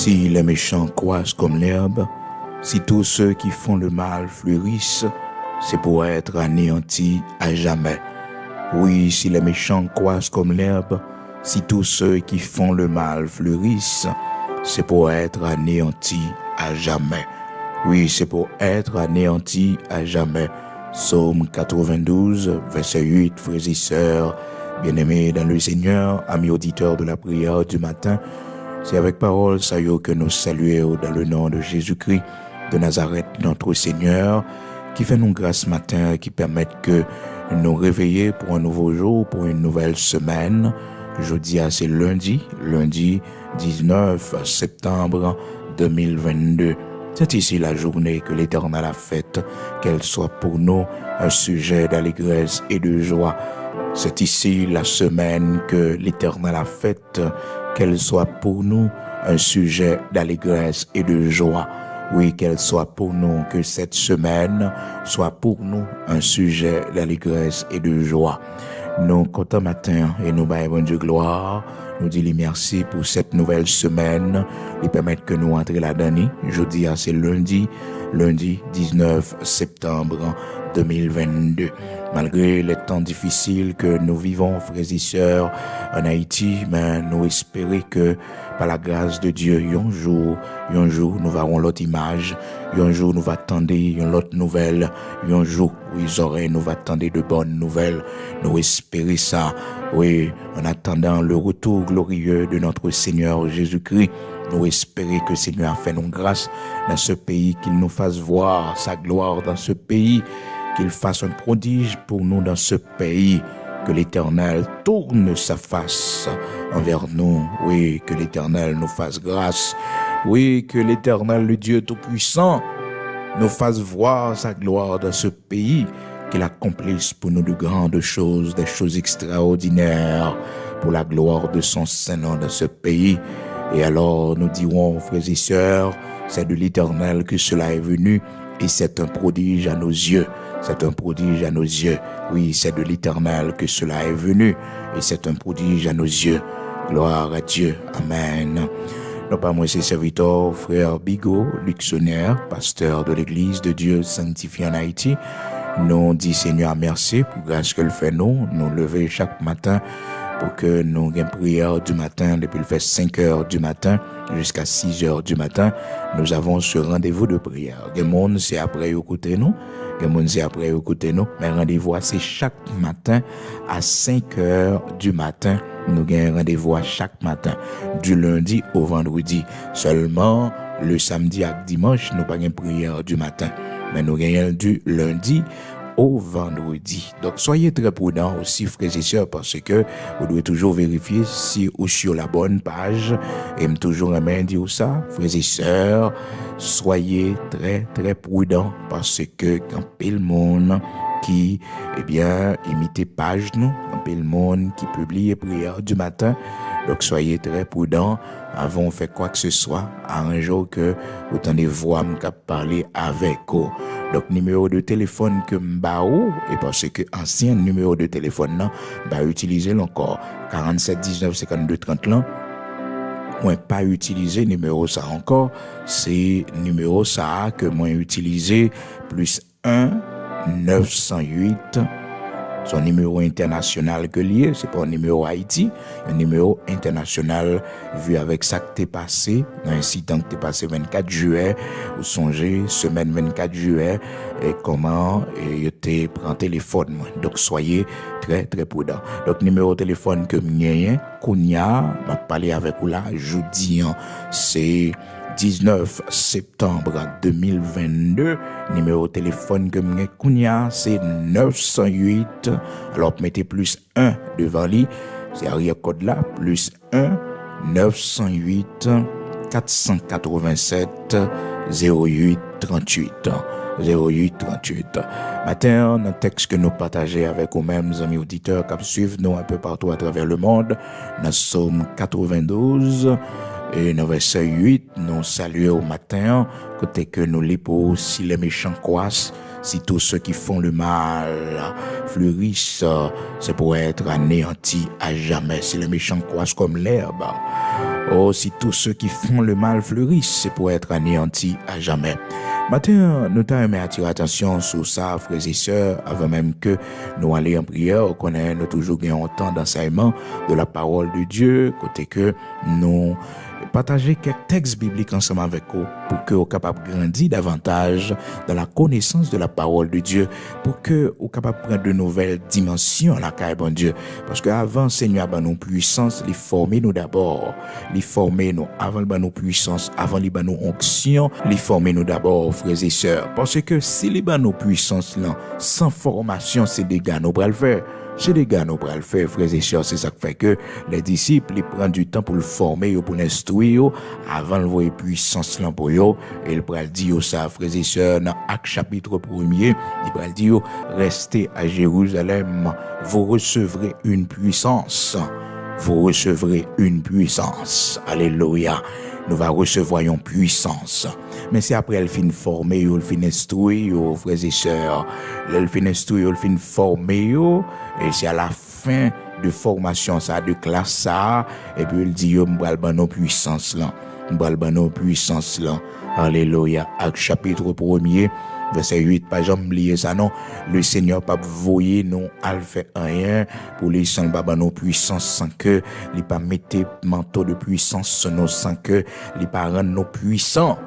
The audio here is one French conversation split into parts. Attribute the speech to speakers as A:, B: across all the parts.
A: Si les méchants croissent comme l'herbe, si tous ceux qui font le mal fleurissent, c'est pour être anéantis à jamais. Oui, si les méchants croissent comme l'herbe, si tous ceux qui font le mal fleurissent, c'est pour être anéantis à jamais. Oui, c'est pour être anéantis à jamais. Psaume 92, verset 8, frères et sœurs, bien-aimés dans le Seigneur, amis auditeurs de la prière du matin, c'est avec parole saillot que nous saluons dans le nom de Jésus-Christ de Nazareth, notre Seigneur, qui fait nous grâce ce matin, qui permet que nous réveiller pour un nouveau jour, pour une nouvelle semaine. Jeudi, c'est lundi 19 septembre 2022. C'est ici la journée que l'Éternel a faite, qu'elle soit pour nous un sujet d'allégresse et de joie. C'est ici la semaine que l'Éternel a faite, qu'elle soit pour nous un sujet d'allégresse et de joie. Oui, qu'elle soit pour nous, que cette semaine soit pour nous un sujet d'allégresse et de joie. Nous comptons matin et nous baillons Dieu gloire. Nous disons merci pour cette nouvelle semaine. Et permettre que nous entrions là-dedans. Jeudi, c'est lundi 19 septembre 2022. Malgré les temps difficiles que nous vivons, frères et sœurs, en Haïti, mais nous espérons que par la grâce de Dieu, un jour, nous verrons l'autre image, un jour, nous va attendre une autre nouvelle, un jour, nous va attendre de bonnes nouvelles. Nous espérons ça, oui, en attendant le retour glorieux de notre Seigneur Jésus-Christ. Nous espérons que le Seigneur a fait nous grâce dans ce pays, qu'il nous fasse voir sa gloire dans ce pays, qu'il fasse un prodige pour nous dans ce pays, que l'Éternel tourne sa face envers nous, oui, que l'Éternel nous fasse grâce, oui, que l'Éternel, le Dieu Tout-Puissant, nous fasse voir sa gloire dans ce pays, qu'il accomplisse pour nous de grandes choses, des choses extraordinaires, pour la gloire de son Saint-Nom dans ce pays. Et alors nous dirons, frères et sœurs, c'est de l'Éternel que cela est venu, et c'est un prodige à nos yeux. C'est un prodige à nos yeux. Oui, c'est de l'Éternel que cela est venu, et c'est un prodige à nos yeux. Gloire à Dieu. Amen. Non pas moi, c'est serviteur, frère Bigot, Luxonnaire, pasteur de l'Église de Dieu sanctifié en Haïti. Nous dit Seigneur merci pour grâce que le fait nous lever chaque matin pour que nous ayons prière du matin depuis le fait 5 heures du matin jusqu'à 6 heures du matin. Nous avons ce rendez-vous de prière. Le monde c'est après écouter nous. Le monde c'est après écouter nous. Mais rendez-vous c'est chaque matin à 5 heures du matin. Nous avons rendez-vous à chaque matin du lundi au vendredi. Seulement le samedi et dimanche nous pas de prière du matin. Mais nous gagnons du lundi au vendredi. Donc, soyez très prudents aussi, frères et sœurs, parce que vous devez toujours vérifier si vous êtes sur la bonne page. Et me toujours aimer dire ça, frères et sœurs, soyez très, très prudents, parce que quand le monde qui, imite page nous, quand le monde qui publie prière du matin, donc soyez très prudents avant de faire quoi que ce soit, arrangez que vous tenez voix me parler avec vous. Donc numéro de téléphone que m'bao et parce que ancien numéro de téléphone là bah utiliser encore 47 19 52 30 là. Moi pas utiliser numéro ça encore, c'est numéro ça que moi utiliser plus 1 908 son numéro international que lié, c'est pas un numéro Haïti, un numéro international vu avec ça que t'es passé, dans incident que t'es passé 24 juillet, ou songez, semaine 24 juillet, et comment, et t'es prend téléphone, moi. Donc, soyez très, très prudents. Donc, numéro de téléphone que m'y Kounia, m'a parlé avec vous là, jeudi, c'est 19 septembre 2022. Numéro de téléphone que m'y Kounia, c'est 908. Alors, mettez plus 1 devant lui. C'est arrière code là, plus 1 908 487 08 38. 08 38. Matin, un texte que nous partageons avec nous-mêmes, amis auditeurs, qui suivent nous un peu partout à travers le monde, dans Psaume 92, et dans verset 8, nous saluons au matin, côté que nous lisons, si les méchants croissent, si tous ceux qui font le mal fleurissent, c'est pour être anéantis à jamais. Si les méchants croissent comme l'herbe, Oh, si tous ceux qui font le mal fleurissent, c'est pour être anéantis à jamais. Matin, nous t'avons attiré attention sur ça, frères et sœurs, avant même que nous allions en prière, qu'on ait toujours bien un temps d'enseignement de la parole de Dieu, côté que nous partager quelques textes bibliques ensemble avec vous pour que vous capable de grandir davantage dans la connaissance de la parole de Dieu, pour que vous capable de prendre de nouvelles dimensions à la carrière bon Dieu. Parce que avant Seigneur ban nous puissance, les former nous d'abord, les former nous avant ban nous puissance, avant les ban nous onction, les former nous d'abord frères et sœurs. Parce que si les ban nous puissance là, sans formation, c'est des gars nous le faire. C'est des gars, nous pourrons le faire, frères et sœurs. C'est ça qui fait que les disciples, ils prennent du temps pour le former, pour l'instruire, avant de voir puissance là pour eux. Et ils pourront dire ça, frères et sœurs, dans Actes chapitre 1er, ils pourront dire, restez à Jérusalem, vous recevrez une puissance. Vous recevrez une puissance. Alléluia. Nous va recevoir une puissance. Mais c'est après elle fin former, elle fin instruire, frères et sœurs. Elle fin instruire, elle fin former, et c'est à la fin de formation ça, de classe ça, et puis elle dit, m'bral ban nos puissance là. M'bral ban nos puissance là. Alléluia. Acte chapitre 1er, verset 8, pas jamais oublier ça non. Le Seigneur pas voyer nous à faire rien pour les sans ban nos puissance sans que il pas mettre manteau de puissance sur nous, sans que il pas rendre nous puissants.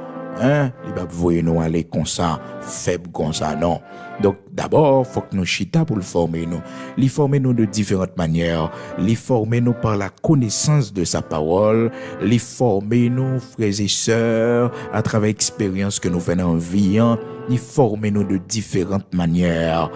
A: Hein, il va voyer nous aller comme ça, faible comme ça, non. Donc, d'abord, faut que nous chita pour le former nous. Les former nous de différentes manières. Les former nous par la connaissance de sa parole. Les former nous, frères et sœurs, à travers l'expérience que nous faisons en vie. Les former nous de différentes manières.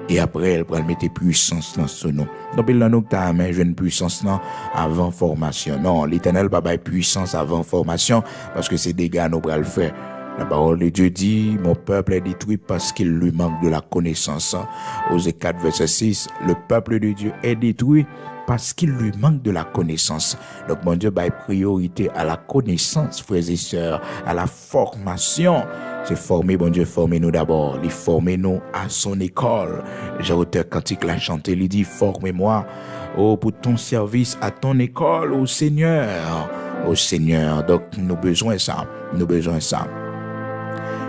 A: Et après, elle pourra mettre puissance dans ce nom. Donc, il y a nous qui avons une puissance avant formation. Non, l'Éternel va pas puissance avant formation parce que c'est des gars nous pourrons le faire. La parole de Dieu dit, mon peuple est détruit parce qu'il lui manque de la connaissance. Osée 4, verset 6, le peuple de Dieu est détruit parce qu'il lui manque de la connaissance. Donc, mon Dieu va priorité à la connaissance, frères et sœurs, à la formation. C'est former, bon Dieu, formez-nous d'abord. Il formez-nous à son école. J'ai auteur cantique l'a chanté, il dit, formez-moi, oh, pour ton service à ton école, au Seigneur. Au Seigneur. Donc, nous besoin ça. Nous besoin ça.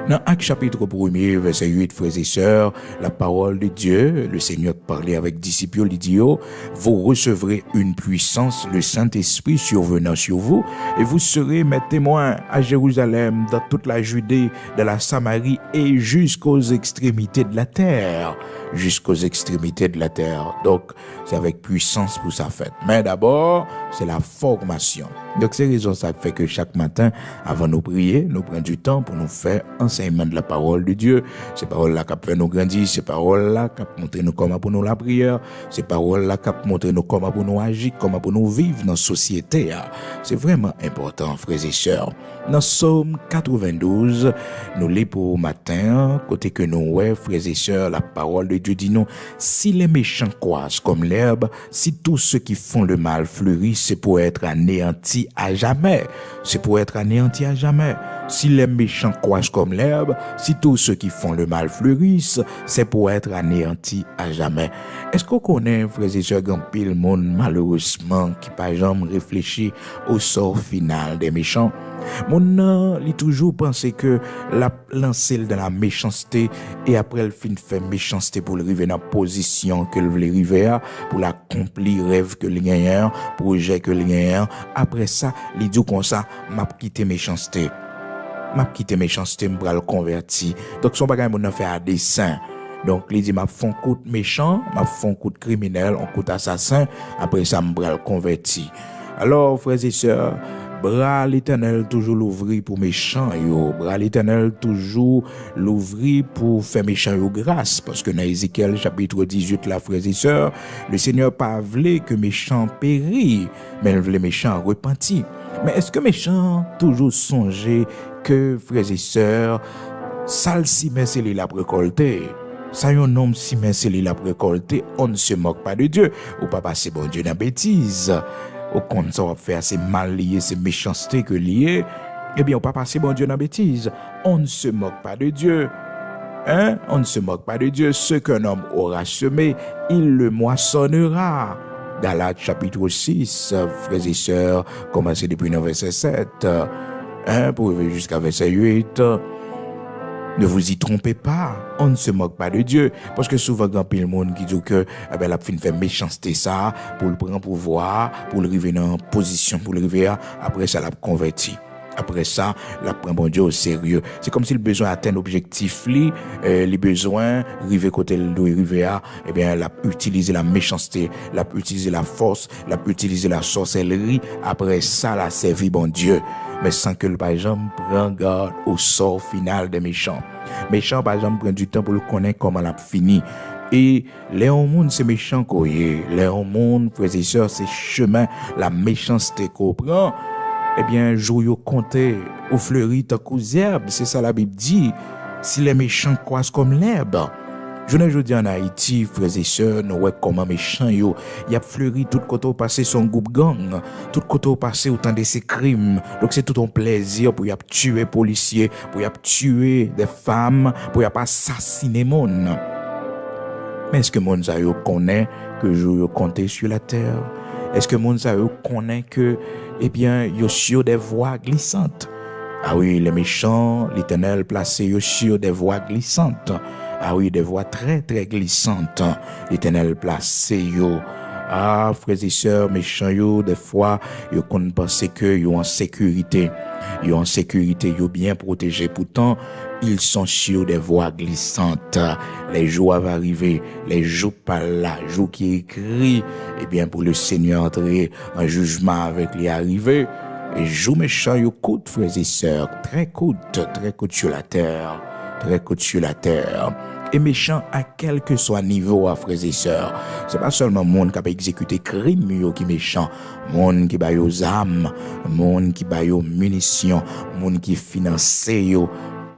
A: Dans Actes chapitre 1er, verset 8, frères et sœurs, la parole de Dieu, le Seigneur parlait avec disciples, il dit, vous recevrez une puissance, le Saint-Esprit survenant sur vous, et vous serez mes témoins à Jérusalem, dans toute la Judée, dans la Samarie, et jusqu'aux extrémités de la terre. Jusqu'aux extrémités de la terre. Donc, c'est avec puissance pour sa fête. Mais d'abord, c'est la formation. Donc, c'est raison ça fait que chaque matin, avant de prier, nous prenons du temps pour nous faire enseignement de la parole de Dieu. Ces paroles-là qui fait nous grandir, ces paroles-là qui montrent nous comment pour nous la prière, ces paroles-là qui montrent nous comment pour nous agir, comment pour nous vivre dans la société. C'est vraiment important, frères et sœurs. Dans Psaume 92, nous lisons pour matin, côté que nous, ouais, frères et sœurs, la parole de Dieu dit nous, si les méchants croissent comme l'herbe, si tous ceux qui font le mal fleurissent, c'est pour être anéantis à jamais. C'est pour être anéantis à jamais. Si les méchants croissent comme l'herbe, si tous ceux qui font le mal fleurissent, c'est pour être anéantis à jamais. Est-ce qu'on connaît, frères et sœurs, grand pile monde, malheureusement, qui par exemple réfléchit au sort final des méchants? Mon il toujours pensé que la lancer dans la méchanceté et après le fin fait méchanceté pour le arriver dans la position que le voulait arriver pour l'accomplir rêve que le gagne projet que le gagne après ça il dit comme ça m'a quitté méchanceté m'bral converti donc son bagage mon fait à dessein. Donc, il dit, m'a font coup de méchant, m'a font coup de criminel, on coup d'assassin, après ça, m'bral converti. Alors, frères et sœurs, bras l'Éternel toujours l'ouvrir pour méchants, yo. Bras l'Éternel toujours l'ouvrir pour faire méchants, yo, grâce. Parce que dans Ézéchiel, chapitre 18, là, frères et sœurs, le Seigneur pas voulu que méchants périssent, mais il voulait méchants repentis. Mais est-ce que méchants toujours songer que, frères et sœurs, sale ciment, c'est lui la récolté? Ça un homme si mais c'est lui la récolté, on ne se moque pas de Dieu. Ou pas passer bon Dieu dans bêtise. Au compte ça va faire c'est mal lié, c'est méchanceté que lié. Eh bien, on pas passer bon Dieu dans bêtise. On ne se moque pas de Dieu. Hein? On ne se moque pas de Dieu. Ce qu'un homme aura semé, il le moissonnera. Galates chapitre 6, frères et sœurs, commencez depuis le verset 7, pour arriver jusqu'à verset 8. Ne vous y trompez pas, on ne se moque pas de Dieu. Parce que souvent, il y a le monde qui dit que la fin fait méchanceté ça, pour le prendre pouvoir, pour le arriver dans position, pour le arriver après ça, l'a converti. Après ça, la prend bon Dieu au sérieux. C'est comme si le besoin atteint l'objectif, les besoins, river côté le dos et river à, l'a utiliser la méchanceté, l'a utiliser la force, l'a utiliser la sorcellerie. Après ça, l'a servi bon Dieu. Mais sans que le par exemple prend garde au sort final des méchants. Méchants, par exemple, prennent du temps pour le connaître comment l'a fini. Et les hommes, c'est méchant qu'on y est. Les hommes, frères et sœurs, c'est chemin, la méchanceté qu'on prend. Jour yo compté au fleuri tant qu'aux herbes, c'est ça la Bible dit. Si les méchants croissent comme l'herbe. Je ne dis en Haïti, frères et sœurs, nous voyons comment méchants yo. Y a fleuri tout côté au passé son groupe gang, tout côté au passé autant de ces crimes. Donc c'est tout un plaisir pour y a tuer policiers, pour y a tuer des femmes, pour y a assassiner monde. Mais est-ce que monde ça yo connaît que je yo compter sur la terre? Est-ce que monde ça yo connaît que yo sur des voies glissantes? Ah oui, les méchants, l'Éternel placé yo sur des voies glissantes. Ah oui, des voies très très glissantes. L'Éternel placé yo. Ah, frères et sœurs, méchants yo, des fois, yo qu'on pense que yo en sécurité. Yo en sécurité, yo bien protégés. Pourtant, ils sont sur des voies glissantes. Les jours vont arriver, les jours pas là, jours qui écrit, pour le Seigneur entrer en jugement avec les arrivés. Et jours méchants, yo coûte, frères et sœurs, très coûte sur la terre, très coûte sur la terre. Et méchant à quel que soit niveau, frères et sœurs. C'est pas seulement monde qui a exécuté crime qui méchant, monde qui ba yo âmes, monde qui ba yo munitions, monde qui finance yo.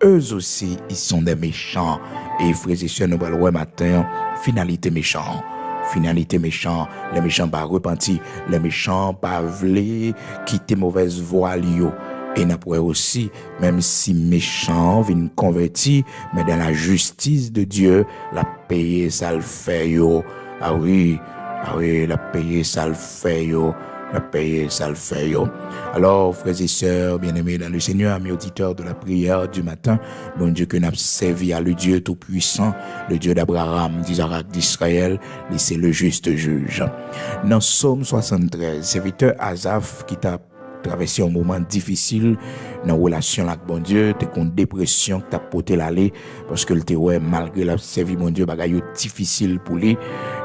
A: Eux aussi, ils sont des méchants. Et frères et sœurs, nous allons voir matin, finalité méchant. Finalité méchant, les méchants pas repentis, les méchants pas vle quitter mauvaise voie yo. Et n'a pas aussi, même si méchant vient converti, mais dans la justice de Dieu, la payer ça le fait yo. Ah oui, la payer ça le fait yo. La payer ça le fait yo. Alors, frères et sœurs, bien-aimés dans le Seigneur, amis auditeurs de la prière du matin, bon Dieu que nous avons servi à le Dieu tout-puissant, le Dieu d'Abraham, d'Isaac, d'Israël, et c'est le juste juge. Dans Psaume 73, serviteur Asaph qui t'a traversé un moment difficile dans la relation avec bon Dieu, t'es con dépression que t'as porté l'aller parce que le ouais malgré la servi bon Dieu bagaille difficile pour lui.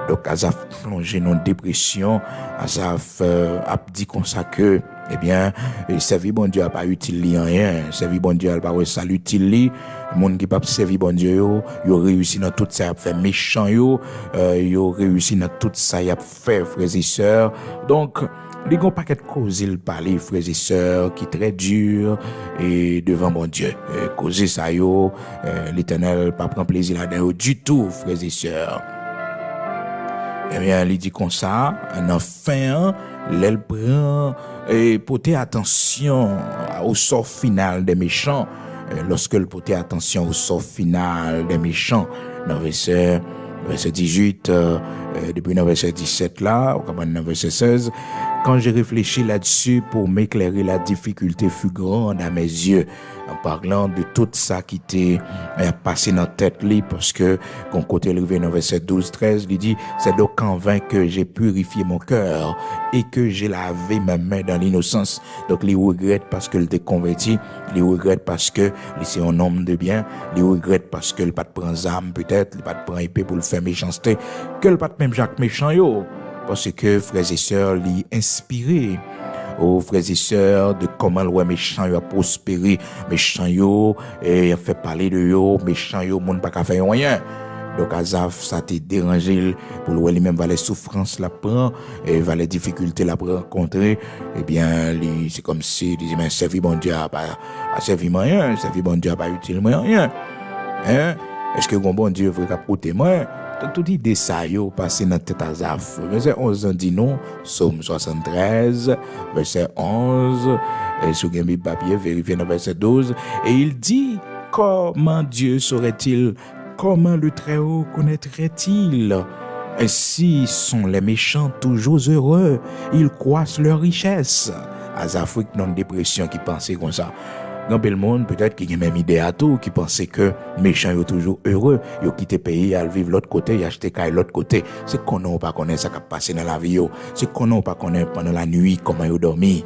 A: Donc Asaph plongé dans dépression, Asaph a dit comme ça que servir bon Dieu a pas utile rien, servir bon Dieu a pas ça utile monde qui pas servir bon Dieu yo réussi dans tout ça y a fait méchant yo réussi dans tout ça y a fait frères et sœurs. Donc il y a un paquet de causes il parler frères et sœurs qui très dur et devant mon Dieu causer ça yo l'Éternel pas prend plaisir là-dedans du tout frères et sœurs. Il dit comme ça en fin l'elle prend et porter attention au sort final des méchants. Lorsque le porter attention au sort final des méchants dans verset 18 depuis le verset 17 là ou comme dans verset 16. Quand j'ai réfléchi là-dessus pour m'éclairer, la difficulté fut grande à mes yeux en parlant de tout ça qui était passé dans la tête li parce que quand côté arrivé dans verset 12-13, il dit c'est donc en vain que j'ai purifié mon cœur et que j'ai lavé ma main dans l'innocence. Donc il regrette parce que il était converti, il regrette parce que il c'est un homme de bien, il regrette parce que il pas de prendre arme peut-être, il pas de prendre épée pour le faire méchanceté, que il pas de même Jacques méchant yo. Parce que frères et sœurs li inspiré aux frères et sœurs de comment le méchant yo a prospéré, méchant yo et a fait parler de yo, méchant yo monde pas ka faire rien. Donc Asaph ça t'a dérangé pour le lui même va les souffrances la prend et va les difficultés la rencontrer c'est comme si il dit mais servir bon Dieu a pas servir rien, servir bon Dieu a pas utile rien. Hein? Est-ce que bon Dieu veut capter moi? Tout idée ça yo passé dans tête Asaph. Verset 11 dit non, Psaume 73, verset 11, et sur le papier vérifiez dans verset 12 et il dit comment Dieu saurait-il, comment le Très-Haut connaîtrait-il? Ainsi sont les méchants toujours heureux, ils croissent leur richesse. Az Afrique dans une dépression qui pensait comme ça. Dans le monde, peut-être qu'il y a même idée à tout, qui pensait que méchants sont toujours heureux, ils ont quitté le pays, ils vivent l'autre côté, ils achètent de l'autre côté. C'est qu'on n'a pas connaît ça qui a passé dans la vie, c'est qu'on n'a pas connaît pendant la nuit comment ils ont dormi,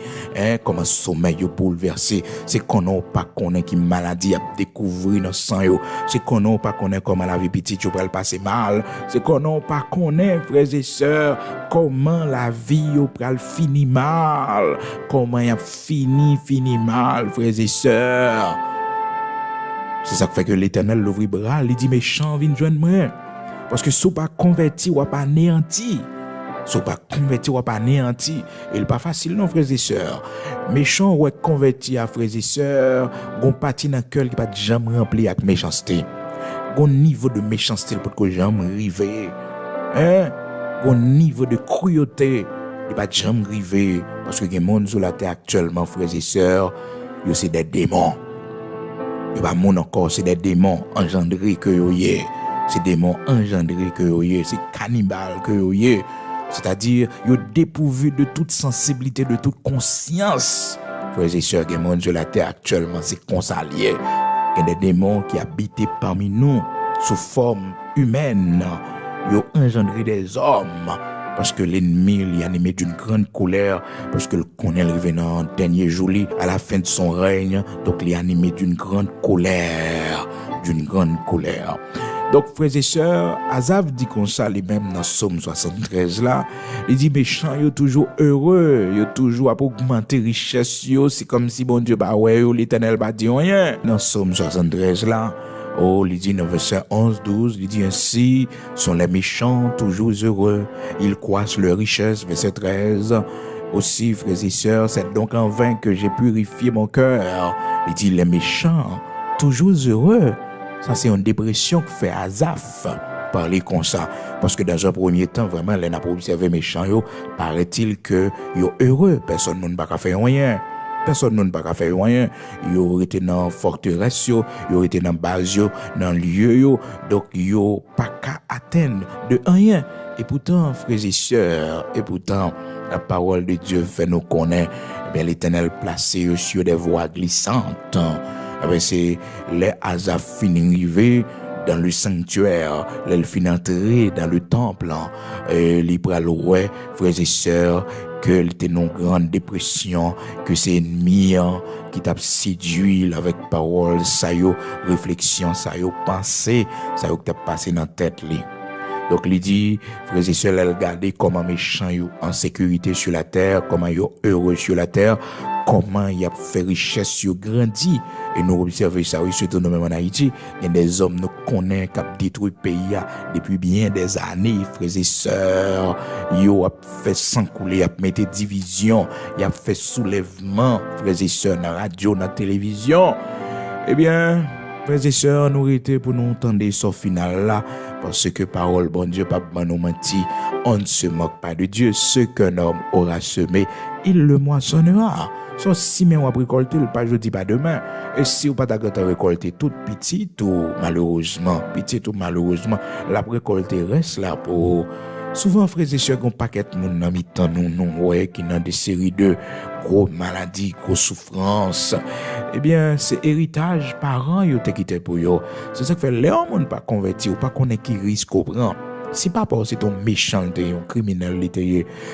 A: comment le sommeil est bouleversé, c'est qu'on n'a pas connaît qui maladie a découvert dans le sang, c'est qu'on n'a pas connaît comment la vie petite peut passer mal, c'est qu'on n'a pas connaît, frères et sœurs, comment la vie peut finir mal, comment il a fini mal, frères et sœurs. C'est ça qui fait que l'Éternel l'ouvrit bras, il dit méchant viens joindre moi parce que si pas converti ou pas anéanti. Si pas converti ou pas anéanti, il pas facile non frères et sœurs. Méchant ou converti à frères et sœurs, gon parti dans cœur qui pas jamais rempli avec méchanceté. Gon niveau de méchanceté pour que jamais arriver. Gon niveau de cruauté, il pas jamais arriver parce que les monde sur la terre actuellement frères et sœurs, c'est des démons. Et pas mon encore, c'est des démons engendrés que yo yé. C'est des démons engendrés que yo yé. C'est cannibales que yo yé. C'est-à-dire, yo dépourvu de toute sensibilité, de toute conscience. Frères et sœurs, les monde sur la terre actuellement, c'est consalié. Il y a des démons qui habitent parmi nous sous forme humaine. Yo engendré des hommes. Parce que l'ennemi est animé d'une grande colère, parce que le connaît le revenant dernier jour, à la fin de son règne, donc il est animé d'une grande colère, Donc, frères et sœurs, Asaph dit comme ça, lui-même dans Psaume 73 là, il dit méchant, il est toujours heureux, il est toujours à augmenter richesse, c'est comme si bon Dieu, bah ouais, l'Éternel va dire rien. Dans Psaume 73 là, il dit dans verset 11-12, il dit ainsi sont les méchants toujours heureux, ils croissent leur richesse. Verset 13, aussi frères et sœurs, c'est donc en vain que j'ai purifié mon cœur. Il dit les méchants toujours heureux. Ça c'est une dépression que fait Asaph parler comme ça, parce que dans un premier temps vraiment les n'a pas observé méchants, paraît-il que yo heureux, personne ne va faire rien. Personne ne peut pas faire rien. Ils auraient été dans forteresse, ils auraient été dans base, dans lieu, donc ils n'ont pas qu'à atteindre de rien. Et pourtant, frères et sœurs, la parole de Dieu fait nous connaître, l'Éternel placé sur des voies glissantes. C'est les Asaph finissent arriver dans le sanctuaire, les finissent entrer dans le temple, les pralouets, frères et sœurs, que était une grande dépression, que c'est ennemi qui t'a séduit avec parole, ça yo réflexion, ça yo pensée, ça yo t'a passé dans la tête li. Donc il dit, frères et sœurs, regardez comment méchant yo en sécurité sur la terre, comment yo heureux sur la terre, comment il a fait richesse yo grandi. Et nous observons ça, oui, surtout nous même en Haïti, il y a des hommes nous connaissent qui ont détruit le pays depuis bien des années, frères et sœurs. Ils ont fait sang couler, ils ont mis des divisions, ils ont fait soulèvement, frères et sœurs, dans la radio, dans la télévision. Eh bien, frères et sœurs, nous étions pour nous entendre ce final là, parce que parole, bon Dieu, pas nous mentir, on ne se moque pas de Dieu. Ce qu'un homme aura semé, il le moissonnera. So, si mais on va récolter, le pas jeudi, pas demain. Et si on pas d'accord récolter tout petit ou malheureusement, la récolter reste là pour. Souvent, frères et sœurs, on paquet de monde dans mi-temps, nous, ouais, qui ont des séries de gros maladies, gros souffrances. Eh bien, c'est héritage parents, yo te quitté pour yo. C'est ça que fait, les hommes pas convertis, ou pas connaît qui risque au prend. Si pas parce que ton méchant, un criminel,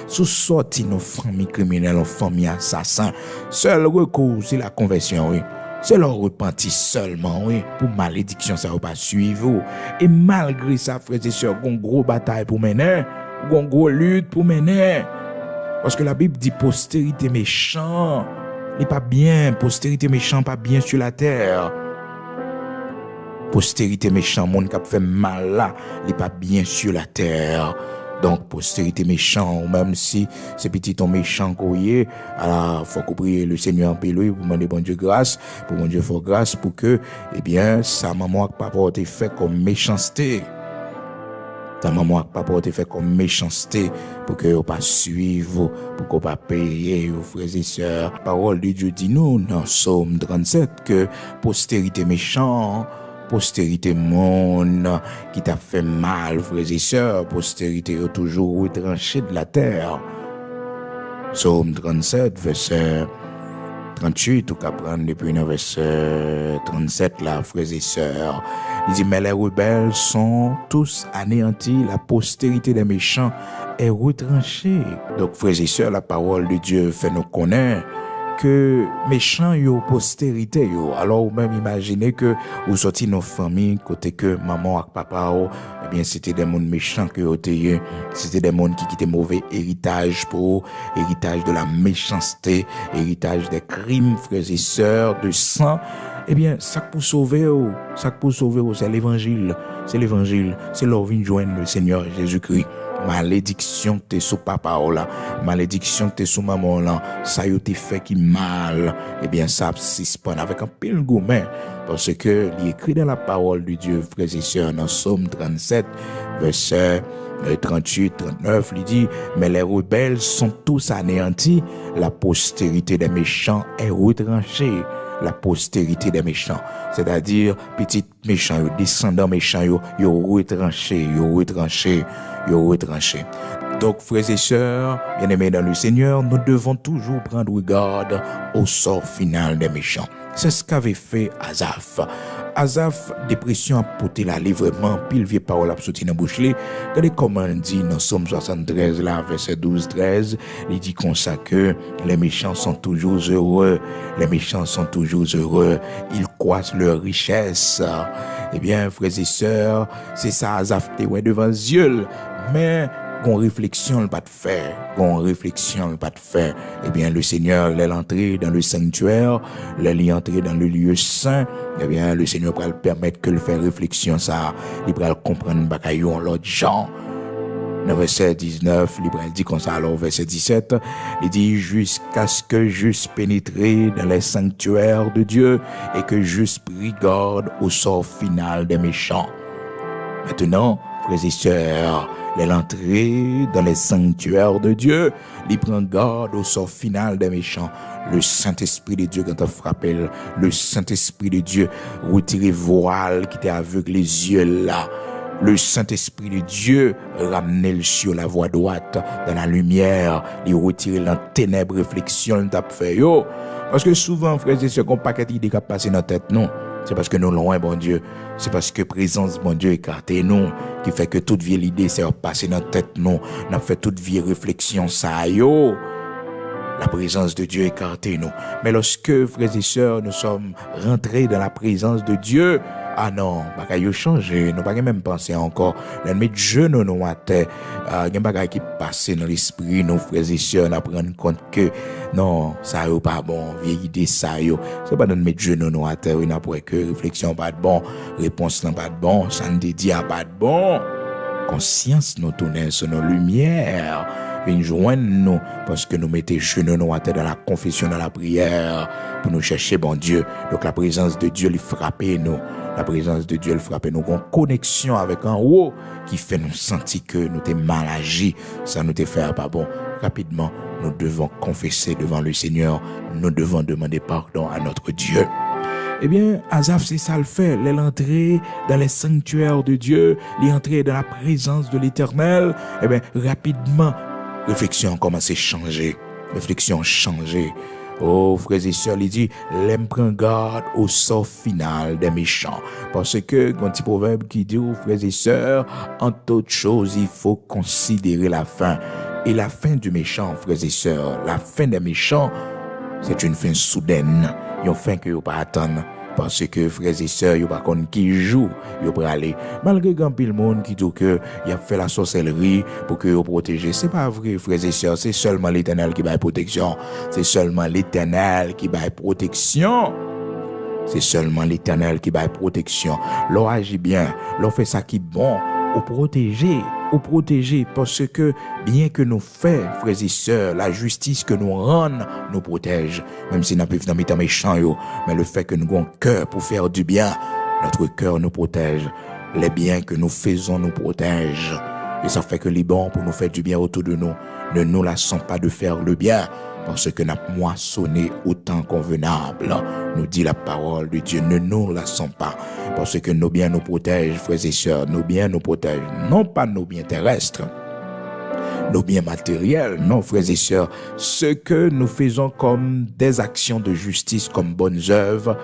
A: sous sorti nos familles criminelles, nos familles assassins, seul recours, c'est la conversion, oui. C'est leur repentir seulement, oui, pour malédiction, ça va pas suivre. Et malgré ça, frères et sœurs, une grosse bataille pour mener, une grosse lutte pour mener. Parce que la Bible dit postérité méchant, n'est pas bien, postérité méchant, pas bien sur la terre. Postérité méchant, monde qui a fait mal là, n'est pas bien sur la terre. Donc, postérité méchant, ou même si c'est petit ton méchant qu'on y est, alors, faut qu'on prie le Seigneur en paix, lui, pour demander bon Dieu grâce, pour bon Dieu faire grâce, pour que, eh bien, sa maman n'a pas été fait comme méchanceté. Ta maman n'a pas été fait comme méchanceté, pour que vous pas suivre, pour qu'on pas payer, vos frères et sœurs. Parole de Dieu dit nous, dans Psaume 37, que postérité méchant, postérité monde qui t'a fait mal, frères et sœurs, postérité est toujours retranchée de la terre. Psaume 37, verset 38, ou qu'à prendre depuis le verset 37, là, frères et sœurs. Il dit, mais les rebelles sont tous anéantis, la postérité des méchants est retranchée. Donc, frères et sœurs, la parole de Dieu fait nous connaître que méchants yo postérité yo. Alors ou même imaginez que vous sorti nos familles côté que maman et papa eh bien c'était des mondes méchants que c'était des mondes qui quittaient mauvais héritage pour héritage de la méchanceté, héritage des crimes, frères et sœurs, de sang. Eh bien ça pour sauver c'est l'évangile, c'est leur vie joindre le Seigneur Jésus-Christ. Malédiction t'es sous papa là, malédiction t'es sous maman là, ça y te fait qui mal, eh bien ça suspend avec un pile gourmet, parce que il est écrit dans la parole de Dieu, frères et sœurs, dans Psaume 37, verset 38, 39, il dit, mais les rebelles sont tous anéantis, la postérité des méchants est retranchée. La postérité des méchants, c'est-à-dire petit méchants, descendants méchants, yo retranché. Donc, frères et sœurs, bien-aimés dans le Seigneur, nous devons toujours prendre garde au sort final des méchants. C'est ce qu'avait fait Asaph. Asaph, dépression a porté la livrement, pile vieille parole a sauté dans bouche li. Regardez comment il dit dans Somme 73, là, verset 12-13, il dit comme ça que les méchants sont toujours heureux. Les méchants sont toujours heureux. Ils croissent leur richesse. Eh bien, frères et sœurs, c'est ça Asaph te ouais devant Dieu. Mais gon réflexion pas de faire, eh bien le Seigneur l'entrée dans le sanctuaire, l'entrée dans le lieu saint, eh bien le Seigneur va le permettre que le faire réflexion ça, il va comprendre bagayon l'autre gens. Dans verset 19, il dit comme ça, alors verset 17, il dit jusqu'à ce que j'eusse pénétré dans les sanctuaires de Dieu et que j'eusse pris garde au sort final des méchants. Maintenant, frères et sœurs, l'entrée dans les sanctuaires de Dieu, il prend garde au sort final des méchants. Le Saint-Esprit de Dieu, quand on frappe, le Saint-Esprit de Dieu retire voile qui était aveugle les yeux là. Le Saint-Esprit de Dieu ramener sur la voie droite, dans la lumière, il retire la ténèbre réflexion t'a fait yo. Parce que souvent, frères et sœurs, qu'on paquet d'idées qui passent dans la tête, non. C'est parce que nous loin, bon Dieu. C'est parce que présence, bon Dieu, écarté nous, qui fait que toute vieille idée s'est passée dans la tête, nous. On a fait toute vieille réflexion, ça, yo. La présence de Dieu écarté nous. Mais lorsque, frères et sœurs, nous sommes rentrés dans la présence de Dieu, ah non, bagaille changé, nous pas même penser encore. Nous mettre genoux nous à terre, il y a bagaille qui passe dans l'esprit, nos frères et sœurs, nous prendre compte que non, ça yo pas bon, vieille idée ça yo. C'est pas de mettre genoux nous à terre, il n'a pas que réflexion pas de bon, réponse pas de bon, ça ne dit pas de bon. Conscience nous tourner sur nos lumières. Viens joindre nous parce que nous mettons genoux nous à terre dans la confession, dans la prière pour nous chercher bon Dieu. Donc la présence de Dieu lui frappe nous. La présence de Dieu le frappe nous. Une connexion avec un haut qui fait nous sentir que nous t'es mal agi. Ça nous t'est fait pas bon. Rapidement, nous devons confesser devant le Seigneur. Nous devons demander pardon à notre Dieu. Eh bien, Asaph, c'est ça le fait. L'entrée dans les sanctuaires de Dieu, l'entrée dans la présence de l'Éternel. Eh bien, rapidement, réflexion commence à changer. Réflexion changée. Oh, frères et sœurs, il dit, l'aime prend garde au sort final des méchants. Parce que, un petit proverbe qui dit, oh, frères et sœurs, en toute chose, il faut considérer la fin. Et la fin du méchant, frères et sœurs, la fin des méchants, c'est une fin soudaine. Une fin que vous pas attendre. Parce que frères et sœurs, il n'y a pas qui joue, il peut aller. Malgré grand pile monde qui dit que il a fait la sorcellerie pour que vous protéger. C'est pas vrai, frères et sœurs, c'est seulement l'Éternel qui va protection. C'est seulement l'Éternel qui va protection. C'est seulement l'Éternel qui va protection. L'on agit bien, l'on fait ça qui est bon, ou protéger, parce que bien que nous faisons, frères et sœurs, la justice que nous rendons nous protège, même si nous avons dans mes méchants, mais le fait que nous avons un cœur pour faire du bien, notre cœur nous protège, les biens que nous faisons nous protègent, et ça fait que les bons pour nous faire du bien autour de nous, ne nous lassons pas de faire le bien, parce que nous avons moissonné autant temps convenable. Nous dit la parole de Dieu, ne nous lassons pas, parce que nos biens nous protègent, frères et sœurs, nos biens nous protègent, non pas nos biens terrestres, nos biens matériels, non, frères et sœurs, ce que nous faisons comme des actions de justice, comme bonnes œuvres,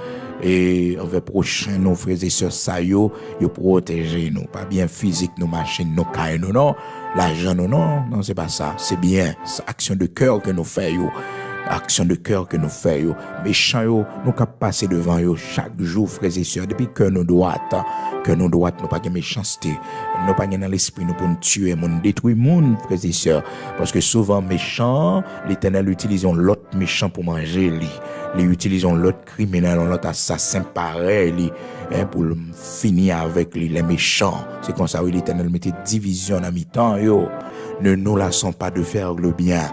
A: et envers prochain, nos frères et sœurs, ça yo protéger nous, pas bien physique, nos machines, nos cailles, nous, non, l'argent, nous, non, c'est pas ça, c'est bien, c'est action de cœur que nous faisons. Action de cœur que nous faisons. Méchants, nous capons passer devant eux chaque jour, frères et sœurs, depuis que nous droites, nous pas de méchanceté, nous pas dans l'esprit, nous pour nous tuer, nous détruire, nous, frères et sœurs. Parce que souvent, méchants, l'Éternel utilise l'autre méchant pour manger, les utilisons l'autre criminel, l'autre assassin pareil, pour finir avec les méchants. C'est comme ça que l'Éternel mettait division en mi-temps, yo. Ne nous lassons pas de faire le bien.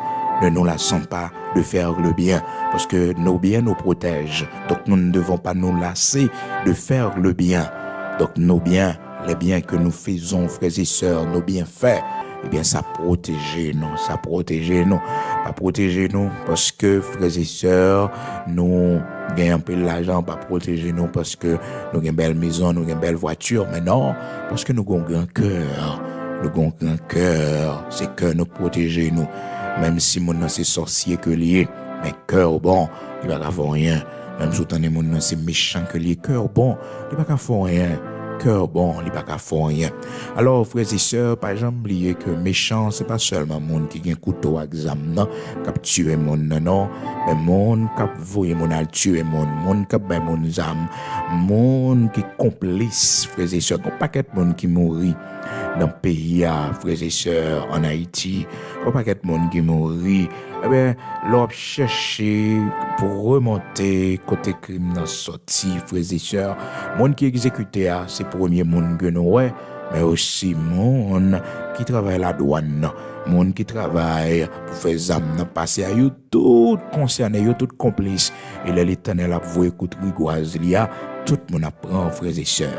A: Ne nous lassons pas de faire le bien, parce que nos biens nous protègent. Donc nous ne devons pas nous lasser de faire le bien. Donc nos biens, les biens que nous faisons, frères et sœurs, nos bienfaits, eh bien ça protège nous, pas protéger nous, parce que frères et sœurs, nous gagnons un peu l'argent, pas protéger nous parce que nous avons une belle maison, nous avons une belle voiture, mais non, parce que nous avons un grand cœur. Nous avons un grand cœur, c'est que nous protéger nous. Même si mon nom c'est sorcier que lié, mais cœur bon, il va pas faire rien. Même si mon nom c'est méchant que lié, cœur bon, il va pas faire rien. Cœur bon, il va pas faire rien. Alors frères et sœurs, par exemple, oubliez que méchant, c'est pas seulement monde qui a un couteau à examen, qui tuer mon non, mais monde qui voyer mon al tuer monde qui ben mon âme, monde qui complice, frères et sœurs, un paquet de monde qui mourit dans le pays, frères et sœurs, en Haïti, un paquet de monde qui mourit. Eh bien, l'on chercher pour remonter côté crime dans sorti, frères et sœurs. Monde qui exécuté, c'est premier monde que nous, mais aussi monde qui travaille la douane, monde qui travaille pour faire zam passer à eux tout concerné, eux tout complice. Et l'Éternel a voué écoute rigoise, il y a tout le monde apprend, frères et sœurs.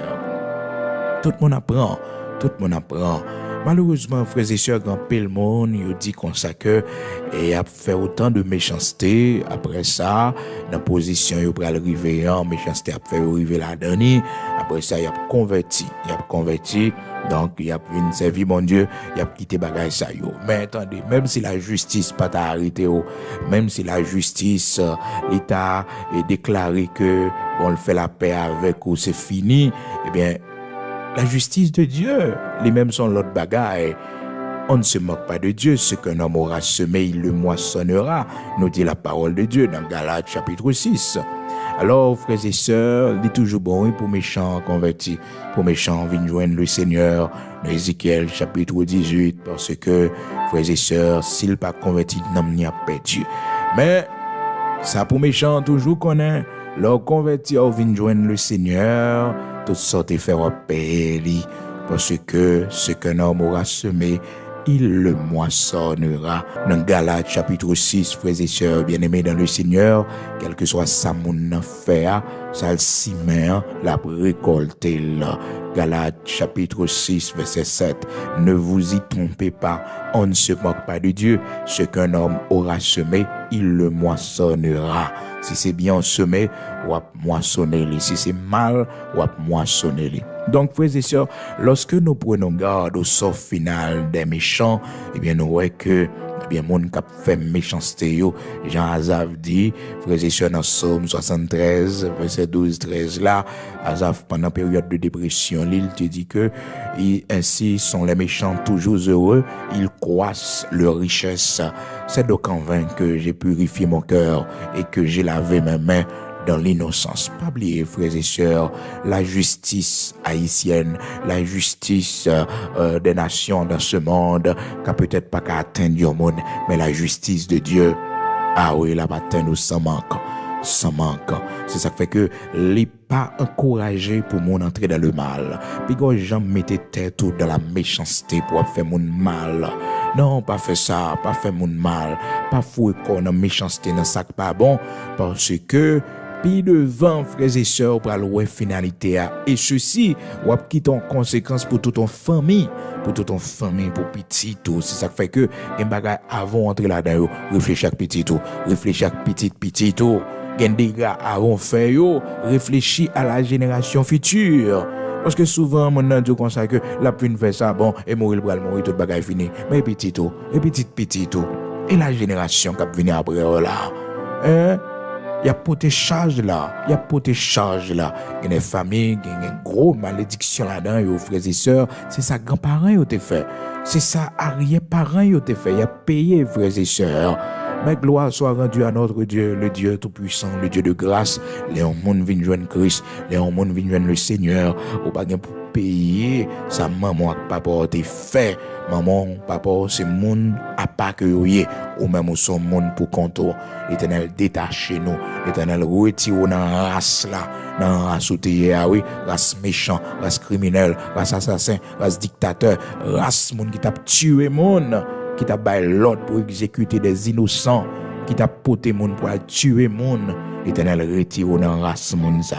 A: Tout le monde apprend. Malheureusement, frères et sœurs, grand pile monde, il dit comme ça que et a fait autant de méchanceté. Après ça, dans position il va arriver en méchanceté a fait arriver la dernière. Après ça, il a converti. Donc il a venu servir mon Dieu, il a quitté bagage ça yo. Mais attendez, même si la justice pas t'a arrêté, même si la justice l'État est déclaré que on le fait la paix avec ou c'est fini, eh bien la justice de Dieu, les mêmes sont l'autre bagaille. On ne se moque pas de Dieu. Ce qu'un homme aura semé, il le moissonnera, nous dit la parole de Dieu dans Galates chapitre 6. Alors, frères et sœurs, il est toujours bon pour méchants convertis, pour méchants venir joindre le Seigneur, dans Ézéchiel chapitre 18, parce que, frères et sœurs, s'il pas converti, n'en y a perdu. Mais, ça pour méchants, toujours qu'on est, leur converti, on vient joindre le Seigneur, toutes sortes de faire payer, parce que ce qu'un homme aura semé, il le moissonnera. Dans Galates chapitre 6, frères et sœurs bien-aimés dans le Seigneur, quel que soit sa mon affaire, ça le cimer, la récolter là. Galates chapitre 6, verset 7. Ne vous y trompez pas, on ne se moque pas de Dieu. Ce qu'un homme aura semé, il le moissonnera. Si c'est bien semé, ou à moissonner. Si c'est mal, ou à moissonner. Donc, frères et sœurs, lorsque nous prenons garde au sort final des méchants, eh bien, nous voyons que, eh bien, mon cap fait méchanceté, Jean Asaph dit, frères et sœurs, dans Psaume 73, verset 12-13, là, Asaph, pendant la période de dépression, il te dit que, ainsi sont les méchants toujours heureux, ils croissent leur richesse. C'est donc en vain que j'ai purifié mon cœur et que j'ai lavé mes mains dans l'innocence. Pas oublier, frères et sœurs, la justice haïtienne, la justice des nations dans ce monde, qui peut-être pas qu'à atteindre le monde, mais la justice de Dieu, ah oui, la bataille nous sans manque. C'est ça qui fait que les pas encouragés pour mon entrer dans le mal. Puis quand les gens mettaient tête dans la méchanceté pour faire mon mal. Non, pas faire ça, pas faire mon mal, pas fouer qu'on a méchanceté dans ça pas bon, parce que puis devant, frères et sœurs, pour la finalité. Et ceci, ou quitte en conséquence pour toute ton famille, pour petit tout. C'est ça qui fait que, un bagage avant d'entrer là-dedans, réfléchir à petit tout, gen dégâts à refaire yo, réfléchis à la génération future. Parce que souvent, mon nan dit comme ça que la pluie fait ça, bon, et mourir le bras, mourir tout bagay fini. Mais petit tout, et petit tout. Et la génération qui va venir après là, hein? Il y a poté charge là, il y a poté charge là. Il y a des familles, il y a une grosse malédiction là-dedans, yo frères et sœurs, c'est ça grands-parents yo te fait. C'est ça arrière-parents yo te fait, il a payé frères et sœurs. Mais gloire soit rendue à notre Dieu, le Dieu tout-puissant, le Dieu de grâce. Les hommes viennent joindre Christ, les hommes viennent joindre le Seigneur. Ou pas pour payer sa maman papa te fait. Maman, papa, c'est moun à pas que yoye. Ou même ou son moun pour contour. L'Éternel détache nous. L'Éternel retire dans la race là. Dans la race où t'es, oui. Race méchant, race criminel, race assassin, race dictateur, race moun qui t'a tué moun. Qui t'a baillé l'ordre pour exécuter des innocents, qui t'a porté moun pour tuer moun. L'Éternel retire dans race moun ça.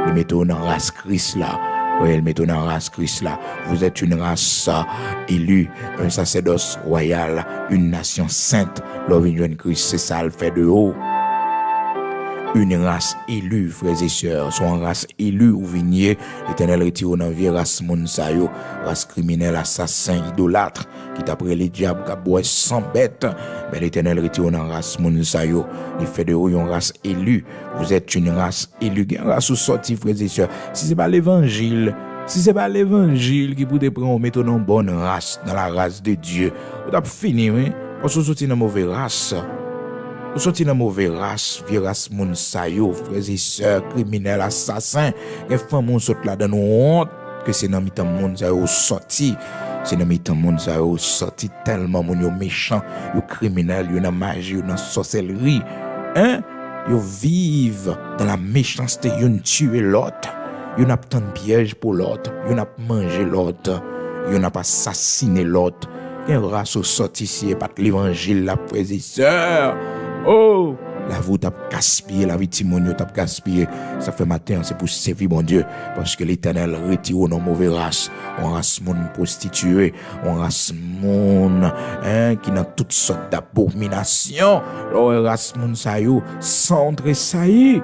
A: Le met dans race Christ là. Oui, le met dans race Christ là. Vous êtes une race élue, un sacerdoce royal, une nation sainte. L'origine de Christ, c'est ça le fait de haut. Une race élue, frères et sœurs, soit une race élue ou vigné, l'Éternel retire dans vie race moun sa yo, race criminel, assassin, idolâtre, qui t'après les diables, qui boit sans bête, mais l'Éternel retire dans race moun sa yo, il fait de vous une race élue, vous êtes une race élue, une race ou sortie, frères et sœurs, si c'est pas l'évangile qui peut te prendre, mettre dans une bonne race, dans la race de Dieu, vous avez fini, oui, parce que vous sortez dans une mauvaise race. Vous sortez dans une mauvaise race, vieille race moun sa yo, frères et sœurs, criminels, assassins. Les femmes moun sortent là dans nos honte que c'est dans mitan moun sa yo sorti. C'est dans mitan moun sa yo sorti tellement moun yo méchant, yo criminel, yo dans magie, yo dans sorcellerie. Hein? Yo vivent dans la méchanceté, yo tuer l'autre. Yo n'a pas de piège pour l'autre, yo n'a pas mangé l'autre, yo n'a pas assassiné l'autre. Une race sorti ici et pas l'évangile la frères et sœurs. Oh, la vous t'a gaspillé, la vie Timonio t'a gaspillé. Ça fait matin, c'est pour servir mon Dieu. Parce que l'Éternel retire nos mauvaises races. On race moun prostituée, on race moun qui n'a toutes sortes d'abominations. On race moun sa yo, sans tressaillir.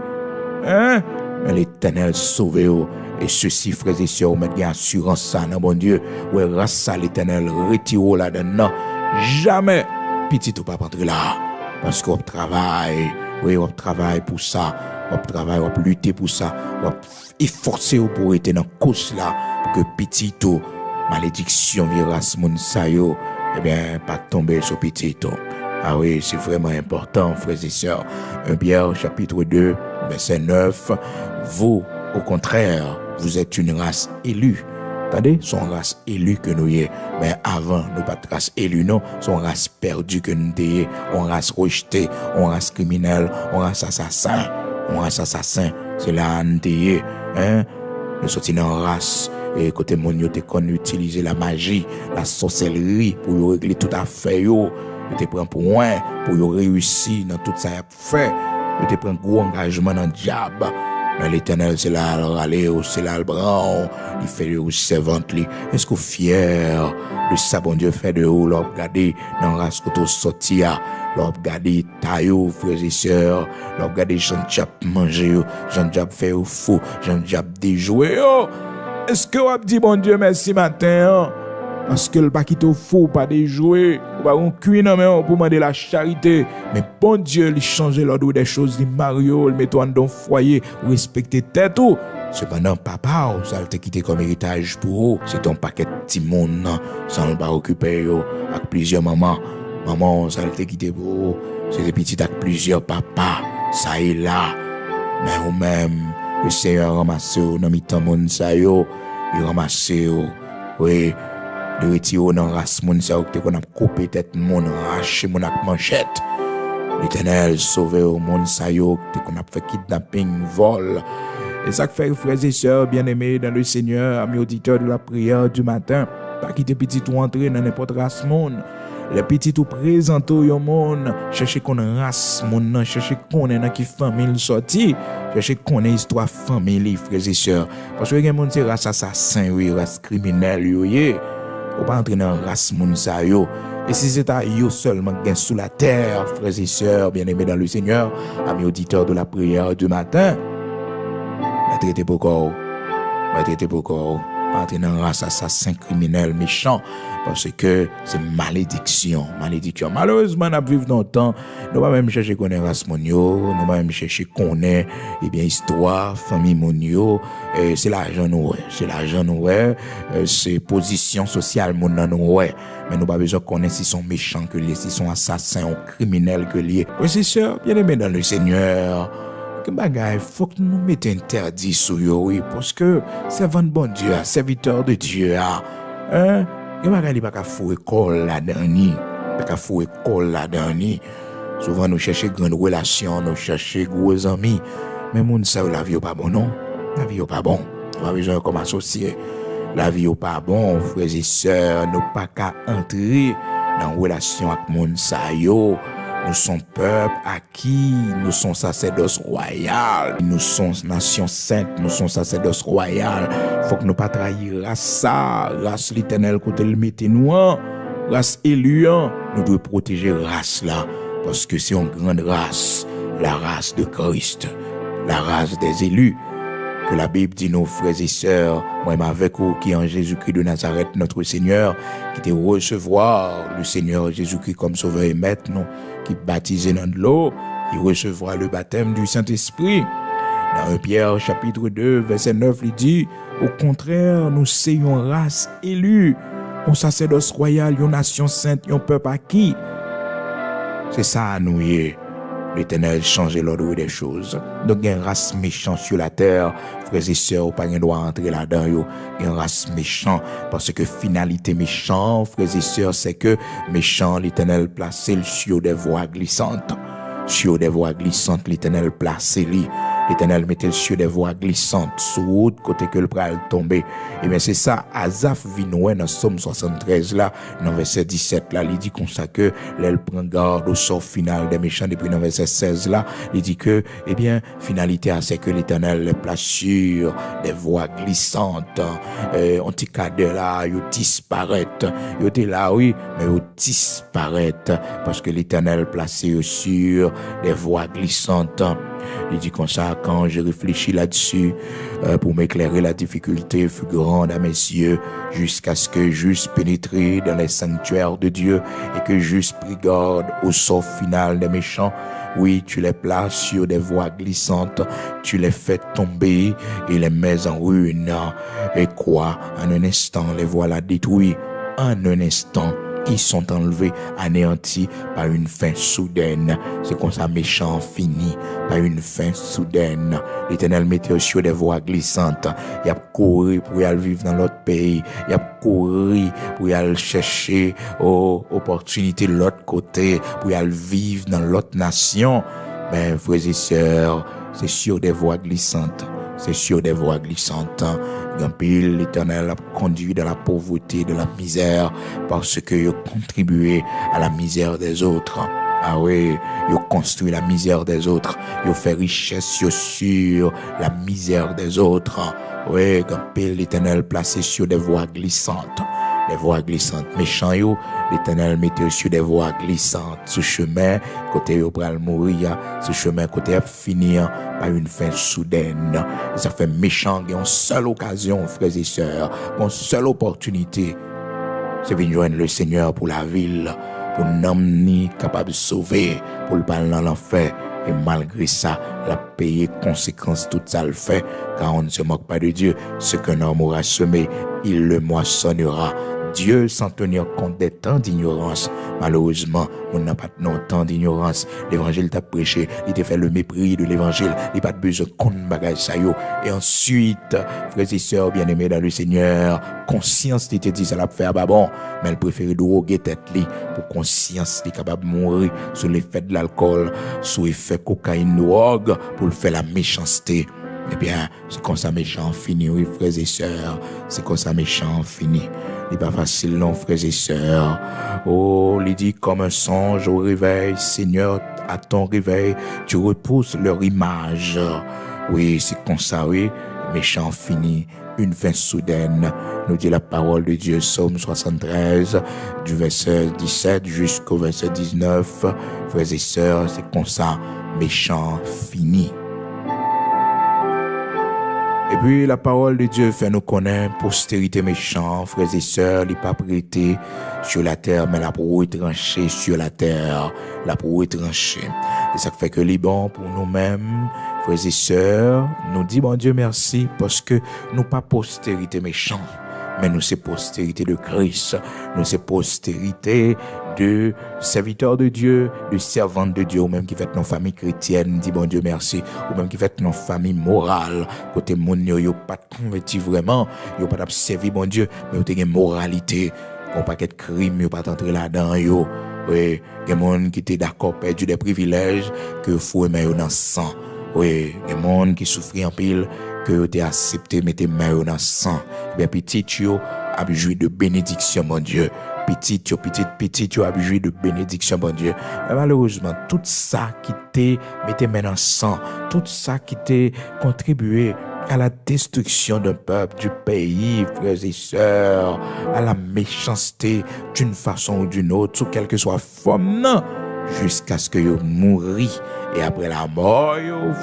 A: Mais l'Éternel sauve yo. Et ceci, frères et sœurs, mettre assurance ça, non, bon Dieu. Ouais, race ça, l'Éternel retire là-dedans. Jamais, petit ou pas rentrer là. Parce qu'on travaille, oui, on travaille pour ça, on travaille, on lutter pour ça, on efforcer pour être dans cause là, pour que petit ou malédiction virus moun sa yo, eh bien, pas tomber sur petit ou. Ah oui, c'est vraiment important, frères et sœurs. 1 Pierre, chapitre 2, verset 9. Vous, au contraire, vous êtes une race élue. Attendez, son race élue que nous y est. Mais avant, nous pas de race élue, non. Son race perdue que nous y est. On race rejetée, on race criminelle, on race assassin. On race assassin. C'est là nous y est. Nous sommes dans une race. Et côté mon yo te qu'on utiliser la magie, la sorcellerie pour régler tout à fait yo. Yo te prend pour loin, pour réussir dans tout ça fait. Yo te prend gros engagement dans le diable. Mais l'Éternel, c'est là, aller, c'est là, le bras, il fait de vous servante, est-ce que vous fier de ça, bon Dieu, fait de vous, l'on regarde dans la race que vous sorti, l'on regarde taillot, frères et sœurs, l'on regarde Jean-Diab manger, Jean-Diab fait au fou, Jean-Diab déjouer, est-ce que vous avez dit, bon Dieu, merci matin, parce que le pas qui te fou, pas déjouer, ou pas on cuit non mais pour demander la charité, mais bon Dieu, il change l'ordre des choses, il Mario, il met toi dans foyer, respecter tête tout. Cependant papa, ça te quitter comme héritage pour vous, c'est ton paquet de petit monde, ça ne pas occuper avec plusieurs mamans. Maman, ça te quitter pour vous, c'est des petits avec plusieurs papas, ça est là. Mais ou même le Seigneur ramasse dans mi-temps monde ça yo, il ramasse oui. De retirer dans race moun sa ou qu'on a coupé tête moun rache moun ak manchette. L'Éternel sauver au monde sa yo qu'on a fait kidnapping, vol. Et ça fait frères et sœurs bien-aimés dans le Seigneur, amis auditeurs de la prière du matin, pas quitter petit ou entrer dans n'importe race monde. Les petits ou présenter au monde, chercher qu'on race monde, chercher qu'on est dans qui famille sorti, chercher qu'on est histoire famille frères et sœurs. Parce que les monde c'est race assassin, oui, race criminel, oui. Ou pas entrer dans race moun sa yo, Et si c'est à eux seulement gain sous la terre, frères et sœurs, bien-aimés dans le Seigneur, amis auditeurs de la prière du matin, traitez beaucoup, pas dans race assassin criminel méchant parce que c'est malédiction. Malheureusement nous vivons dans le temps, nous pas même chercher connaître race monio, nous pas même chercher connaître histoire, famille monio, c'est l'argent nous, c'est position sociale mon nous mais nous pas besoin connaître si sont méchants que les si sont assassins ou criminels que les. C'est sûr, bien-aimés dans le Seigneur. Que bagaille, faut que nous mettions interdit sur eux, oui, parce que servant de bon Dieu, serviteur de Dieu, hein, que bagaille, pas qu'à fouer école là-dedans, souvent nous cherchons grande relation, nous cherchons gros amis, mais moun ça la vie pas bon, non, la vie pas bon, on a besoin comme associé, la vie pas bon, frères et sœurs, nous pas qu'à entrer dans relation avec moun ça yo. Nous sommes peuple acquis, nous sommes sacerdoce royal, nous sommes nation sainte, nous sommes sacerdoce royal. Faut que nous pas trahir race l'Éternel côté le mettez nous, race élue, nous devons protéger race là parce que c'est une grande race, la race de Christ, la race des élus. Que la Bible dit nos frères et sœurs, moi-même avec vous qui en Jésus-Christ de Nazareth, notre Seigneur, qui te recevoir le Seigneur Jésus-Christ comme sauveur et maître, nous, qui baptisé dans de l'eau, qui recevra le baptême du Saint-Esprit. Dans 1 Pierre chapitre 2, verset 9, il dit, au contraire, nous sommes une race élue, un sacerdoce royal, une nation sainte, un peuple acquis. C'est ça à nous y l'Éternel change l'ordre des choses. Donc, il y a une race méchante sur la terre. Frères et sœurs, pas de droit entrer là-dedans. Il y a une race méchante. Parce que finalité méchant, frères et sœurs, c'est que méchant, l'Éternel placé sur des voies glissantes. Sur des voies glissantes, l'Éternel placé lui. L'Éternel mettait sur des voies glissantes, sur route, côté que le pral tomber. Et bien, c'est ça, Asaph vinoué dans Somme 73, là, dans verset 17, là, il dit comme ça que, l'elle prend garde au sort final des méchants, depuis dans verset 16, là, il dit que, eh bien, finalité, c'est que l'Éternel les place sur des voies glissantes, on t'y cadre là, ils disparaissent, ils étaient là, oui, mais ils disparaissent, parce que l'Éternel placé sur des voies glissantes. Il dit comme ça, quand je réfléchis là-dessus, pour m'éclairer, la difficulté fut grande à mes yeux, jusqu'à ce que j'eusse pénétré dans les sanctuaires de Dieu et que j'eusse pris garde au sort final des méchants. Oui, tu les places sur des voies glissantes, tu les fais tomber et les mets en ruine. Et quoi, en un instant, les voilà détruits. En un instant, ils sont enlevés, anéantis par une fin soudaine. C'est comme ça méchant fini, par une fin soudaine. L'Éternel mettait sur des voies glissantes. Il a couru pour y aller vivre dans l'autre pays. Il a couru pour y aller chercher opportunité de l'autre côté, pour y aller vivre dans l'autre nation. Mais frères et sœurs, c'est sur des voies glissantes. C'est sur des voies glissantes. Gampil, l'Éternel a conduit dans la pauvreté, de la misère, parce que il a contribué à la misère des autres. Ah oui, il a construit la misère des autres. Il a fait richesse sur la misère des autres. Oui, Gampil, l'Éternel placé sur des voies glissantes. Les voies glissantes. Méchant yo, l'Éternel mettait sur des voies glissantes. Ce chemin, côté yo pral mourir, ce chemin côté finir par une fin soudaine. Et ça fait méchant, il y a une seule occasion, frères et sœurs, une seule opportunité. C'est venir joindre le Seigneur pour la ville, pour n'emmener capable de sauver, pour le parler dans l'enfer. Et malgré ça, la payer conséquence tout ça le fait, car on ne se moque pas de Dieu. Ce qu'un homme aura semé, il le moissonnera. Dieu, sans tenir compte des temps d'ignorance, malheureusement, on n'a pas de temps d'ignorance. L'évangile t'a prêché, il t'a fait le mépris de l'évangile, il n'a pas besoin de compte bagage ça yo. Et ensuite, frères et sœurs bien-aimés dans le Seigneur, conscience t'était dit ça l'a fait bah bon, mais elle préfère droguer tête li pour conscience t'es capable de mourir sous l'effet de l'alcool, sous l'effet cocaïne drogue pour le faire la méchanceté. Eh bien, c'est comme ça méchant fini, oui, frères et sœurs. C'est comme ça méchant fini. Il n'est pas facile, non, frères et sœurs. Oh, il dit comme un songe au réveil, Seigneur, à ton réveil, tu repousses leur image. Oui, c'est comme ça, oui. méchant fini, une fin soudaine. Nous dit la parole de Dieu, Psaume 73, du verset 17 jusqu'au verset 19. Frères et sœurs, c'est comme ça, méchant fini. Et puis la parole de Dieu fait nous connaître postérité méchant, frères et sœurs, il n'est pas prêté sur la terre, mais la pour retrancher sur la terre, la pour retrancher. Et ça fait que les bon pour nous-mêmes, frères et sœurs, nous dit bon Dieu merci parce que nous pas postérité méchant, mais nous c'est postérité de Christ, nous c'est postérité de serviteurs de Dieu, de servantes de Dieu, ou même qui fait nos familles chrétiennes, dit bon Dieu merci, ou même qui fait nos familles morales, côté moun yo pas converti vraiment, yo pas servi bon Dieu, mais yo te gen moralité, on paquet de crimes, yo pas entrer là-dedans yo. Oui, gen moun qui était d'accord perdu des privilèges que faut aimer dans sang. Oui, gen moun qui souffrit en pile que yo te accepté mettre main dans sang. Bien petit yo a joué de bénédiction mon Dieu. Petit yo a joué de bénédiction bon Dieu. Mais malheureusement tout ça qui t'est metté main dans sang, tout ça qui t'est contribué à la destruction d'un peuple, du pays, frères et sœurs, à la méchanceté d'une façon ou d'une autre, sous quelque soit forme, non, jusqu'à ce que vous mouriez. Et après la mort,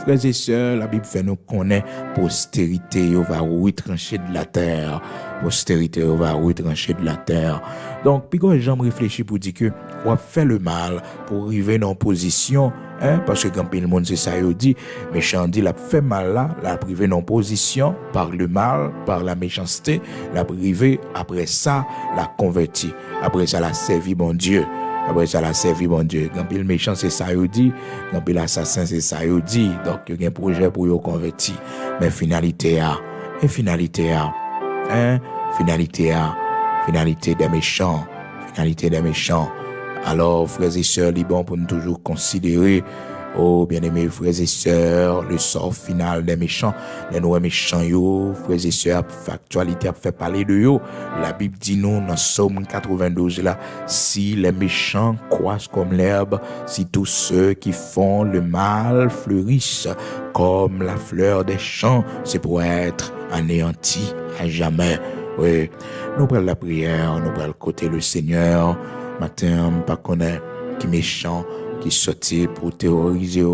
A: frères et sœurs, la Bible fait nous connaître, postérité va retrancher de la terre. Postérité va retrancher de la terre. Donc, puis quand j'en réfléchis pour dire que on fait le mal pour arriver dans une position, parce que quand le monde c'est ça, il dit, méchant dit, la fait mal là, la privé dans position, par le mal, par la méchanceté, la privé, après ça, la converti. Après ça, la servi bon Dieu. Après ça, la servi bon Dieu. Quand le méchant c'est ça, il dit, quand l'assassin c'est ça, il dit, donc il y a un projet pour y convertir. Mais finalité des méchants. Alors, frères et sœurs, il est bon pour nous toujours considérer, oh, bien-aimés frères et sœurs, le sort final des méchants. Les nouveaux méchants, yo, frères et sœurs, factualité a fait parler de yo. La Bible dit nous, dans Psaume 92, là, si les méchants croissent comme l'herbe, si tous ceux qui font le mal fleurissent comme la fleur des champs, c'est pour être anéantis à jamais. Oui, nous prenons la prière, nous prenons le côté le Seigneur. Matin, pas connaître qui méchant, qui sorti pour terroriser,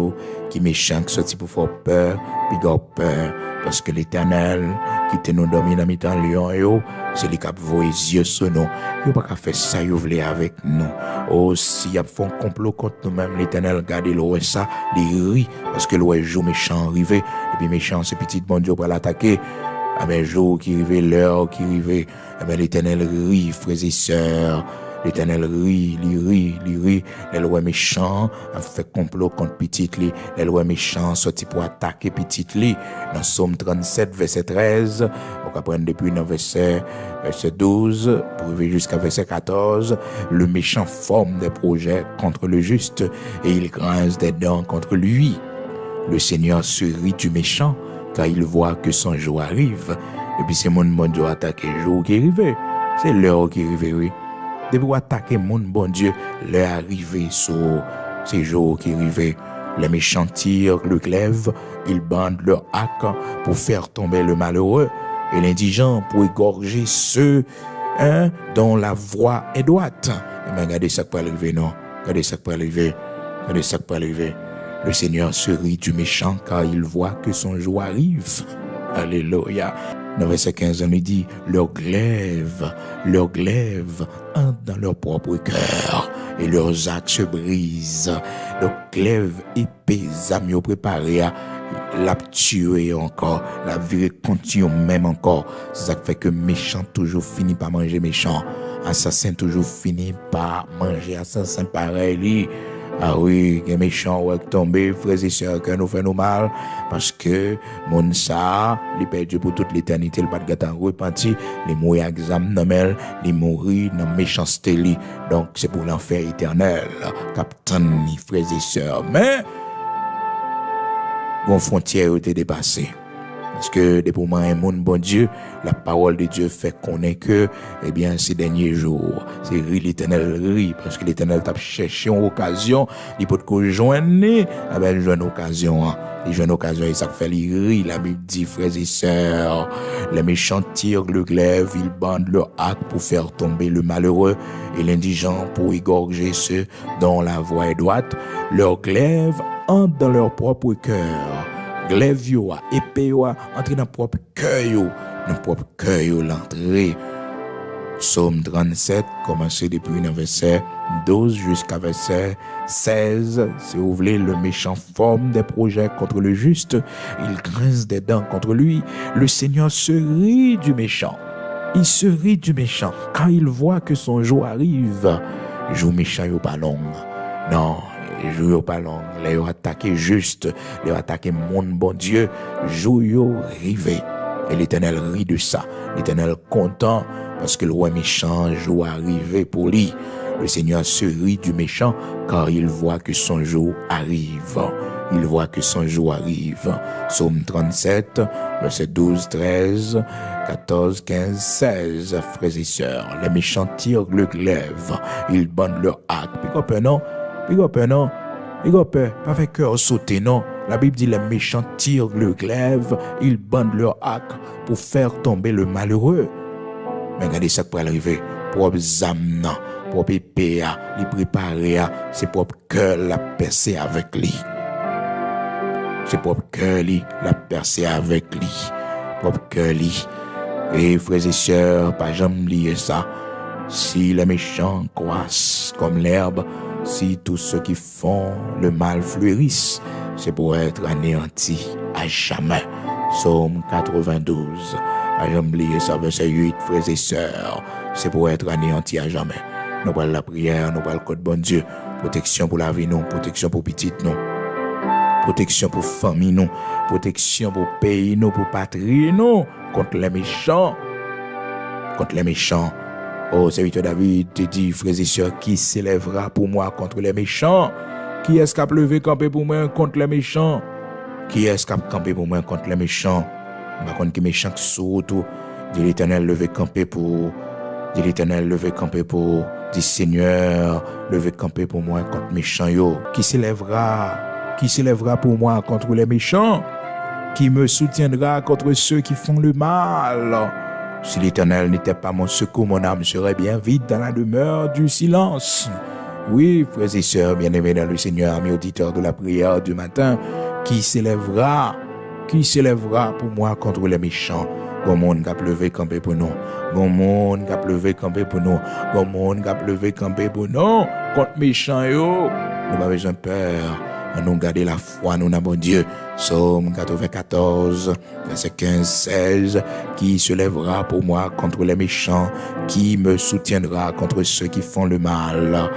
A: qui méchant, qui sorti pour faire peur, puis peur, parce que l'Éternel qui te nous dormi dans mi-temps lion, c'est lui qui a vos yeux sur nous. Il pas qu'à faire ça, il voulait avec nous. Oh, s'il y a fait un complot contre nous-mêmes, l'Éternel garde l'eau ça, il rit, parce que l'eau jour méchant arrivé, et puis méchant, c'est petit bon Dieu pour l'attaquer. Ah ben, jour qui arrivait, l'heure qui arrivait, ah ben, l'Éternel rit, frères et sœurs. L'Éternel rit, les lois méchants a fait complot contre petite li, les lois méchants sorti pour attaquer petite li. Dans Psaume 37, verset 13, on va prendre depuis le verset 12, pour arriver jusqu'à verset 14, le méchant forme des projets contre le juste et il grince des dents contre lui. Le Seigneur se rit du méchant, car il voit que son jour arrive. Et puis c'est mon Dieu attaquer le jour qui arrive. C'est l'heure qui arrive, oui. De pour attaquer mon bon Dieu, leur arrivée sur ces jours qui arrivaient. Les méchants tirent le glaive, ils bandent leur arc pour faire tomber le malheureux, et l'indigent pour égorger ceux dont la voie est droite. Mais regardez ça qui peut arriver, non? Regardez ça qui peut arriver. Regardez ça qui peut arriver. Le Seigneur se rit du méchant car il voit que son jour arrive. Alléluia. Dans verset 15, on nous dit, leur glaive entrent dans leur propre cœur et leurs actes se brisent. Leur glaive épée, amis préparés à la tuer encore, la vie continue même encore. C'est ça qui fait que méchant toujours finit par manger méchant. Assassin toujours finit par manger assassin pareil. Ah oui, les méchants vont tomber, frères et sœurs, que nous faisons mal, parce que mon ça, il perdu pour toute l'éternité, le pas de gâteau repenti, les mourir à examen nomel, les mourir dans méchanceté, donc c'est pour l'enfer éternel, capitaine, frères et sœurs, mais, vos frontières ont été dépassées. Parce que depuis moi un monde bon Dieu, la parole de Dieu fait connaître que, eh bien, ces derniers jours, c'est l'Éternel rit, parce que l'Éternel t'a cherché une occasion, il peut te joindre, eh bien, il joue une occasion, il joue une occasion, et ça fait rire, la Bible dit, frères et sœurs, les méchants tirent le glaive, ils bandent leur arc pour faire tomber le malheureux, et l'indigent pour égorger ceux dont la voie est droite, leur glaive entre dans leur propre cœur. Glaive yo, épée yo, entre dans propre cœur l'entrée. Psaume 37, commencez depuis le verset 12 jusqu'à verset 16. Si vous voulez, le méchant forme des projets contre le juste. Il grince des dents contre lui. Le Seigneur se rit du méchant. Il se rit du méchant quand il voit que son jour arrive. Jour méchant yo pas long. Non. Jour yo pas long, les yo attaqué juste, les yo attaqué mon bon Dieu, jour yo rivé. Et l'Éternel rit de ça. L'Éternel content parce que le roi méchant jour arrivé pour lui. Le Seigneur se rit du méchant car il voit que son jour arrive. Il voit que son jour arrive. Psaume 37, verset 12, 13, 14, 15, 16. Frères et sœurs, les méchants tirent le glaive, ils bandent leur arc. Puis quoi, non? Non, pas avec cœur sauté, non. La Bible dit les méchants tirent le glaive, ils bandent leur arc pour faire tomber le malheureux. Mais regardez ça qui peut arriver. Propre zamna, propre épée, les préparer, c'est propre cœur la percer avec lui. C'est propre cœur la percer avec lui. Propre cœur lui. Et frères et sœurs, pas jamais oublier ça. Si les méchants croissent comme l'herbe, si tous ceux qui font le mal fleurissent, c'est pour être anéantis à jamais. Psaume 92. Pas jamais oublier ça, verset 8, frères et sœurs. C'est pour être anéantis à jamais. Nous parlons la prière, nous parlons code bon Dieu. Protection pour la vie, nous. Protection pour petite, nous. Protection pour famille, nous. Protection pour pays, nous. Pour patrie, nous. Contre les méchants. Contre les méchants. Oh, serviteur David te dit, frères et sœurs, qui s'élèvera pour moi contre les méchants? Qui est-ce qui a levé camper pour moi contre les méchants? Qui est-ce qui a campé pour moi contre les méchants? Par contre, qui méchant surtout, dit l'Éternel levé camper pour, dit l'Éternel levé camper pour, dit Seigneur, levé camper pour moi contre méchants yo. Qui s'élèvera pour moi contre les méchants? Qui me soutiendra contre ceux qui font le mal? Si l'Éternel n'était pas mon secours, mon âme serait bien vide dans la demeure du silence. Oui, frères et sœurs, bien-aimés dans le Seigneur, amis auditeurs de la prière du matin, qui s'élèvera pour moi contre les méchants? Bon monde qui a levé camper pour nous. Bon monde qui a levé camper pour nous. Bon monde qui a levé camper pour nous. Contre méchants, yo. Nous n'avons pas besoin de peur. Nous garder la foi, nous n'avons bon Dieu. Psaume 94, verset 15, 16. Qui se lèvera pour moi contre les méchants? Qui me soutiendra contre ceux qui font le mal?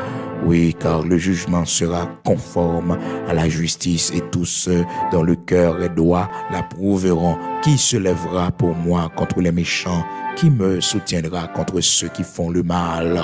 A: Oui, car le jugement sera conforme à la justice et tous ceux dont le cœur est droit l'approuveront. Qui se lèvera pour moi contre les méchants? Qui me soutiendra contre ceux qui font le mal?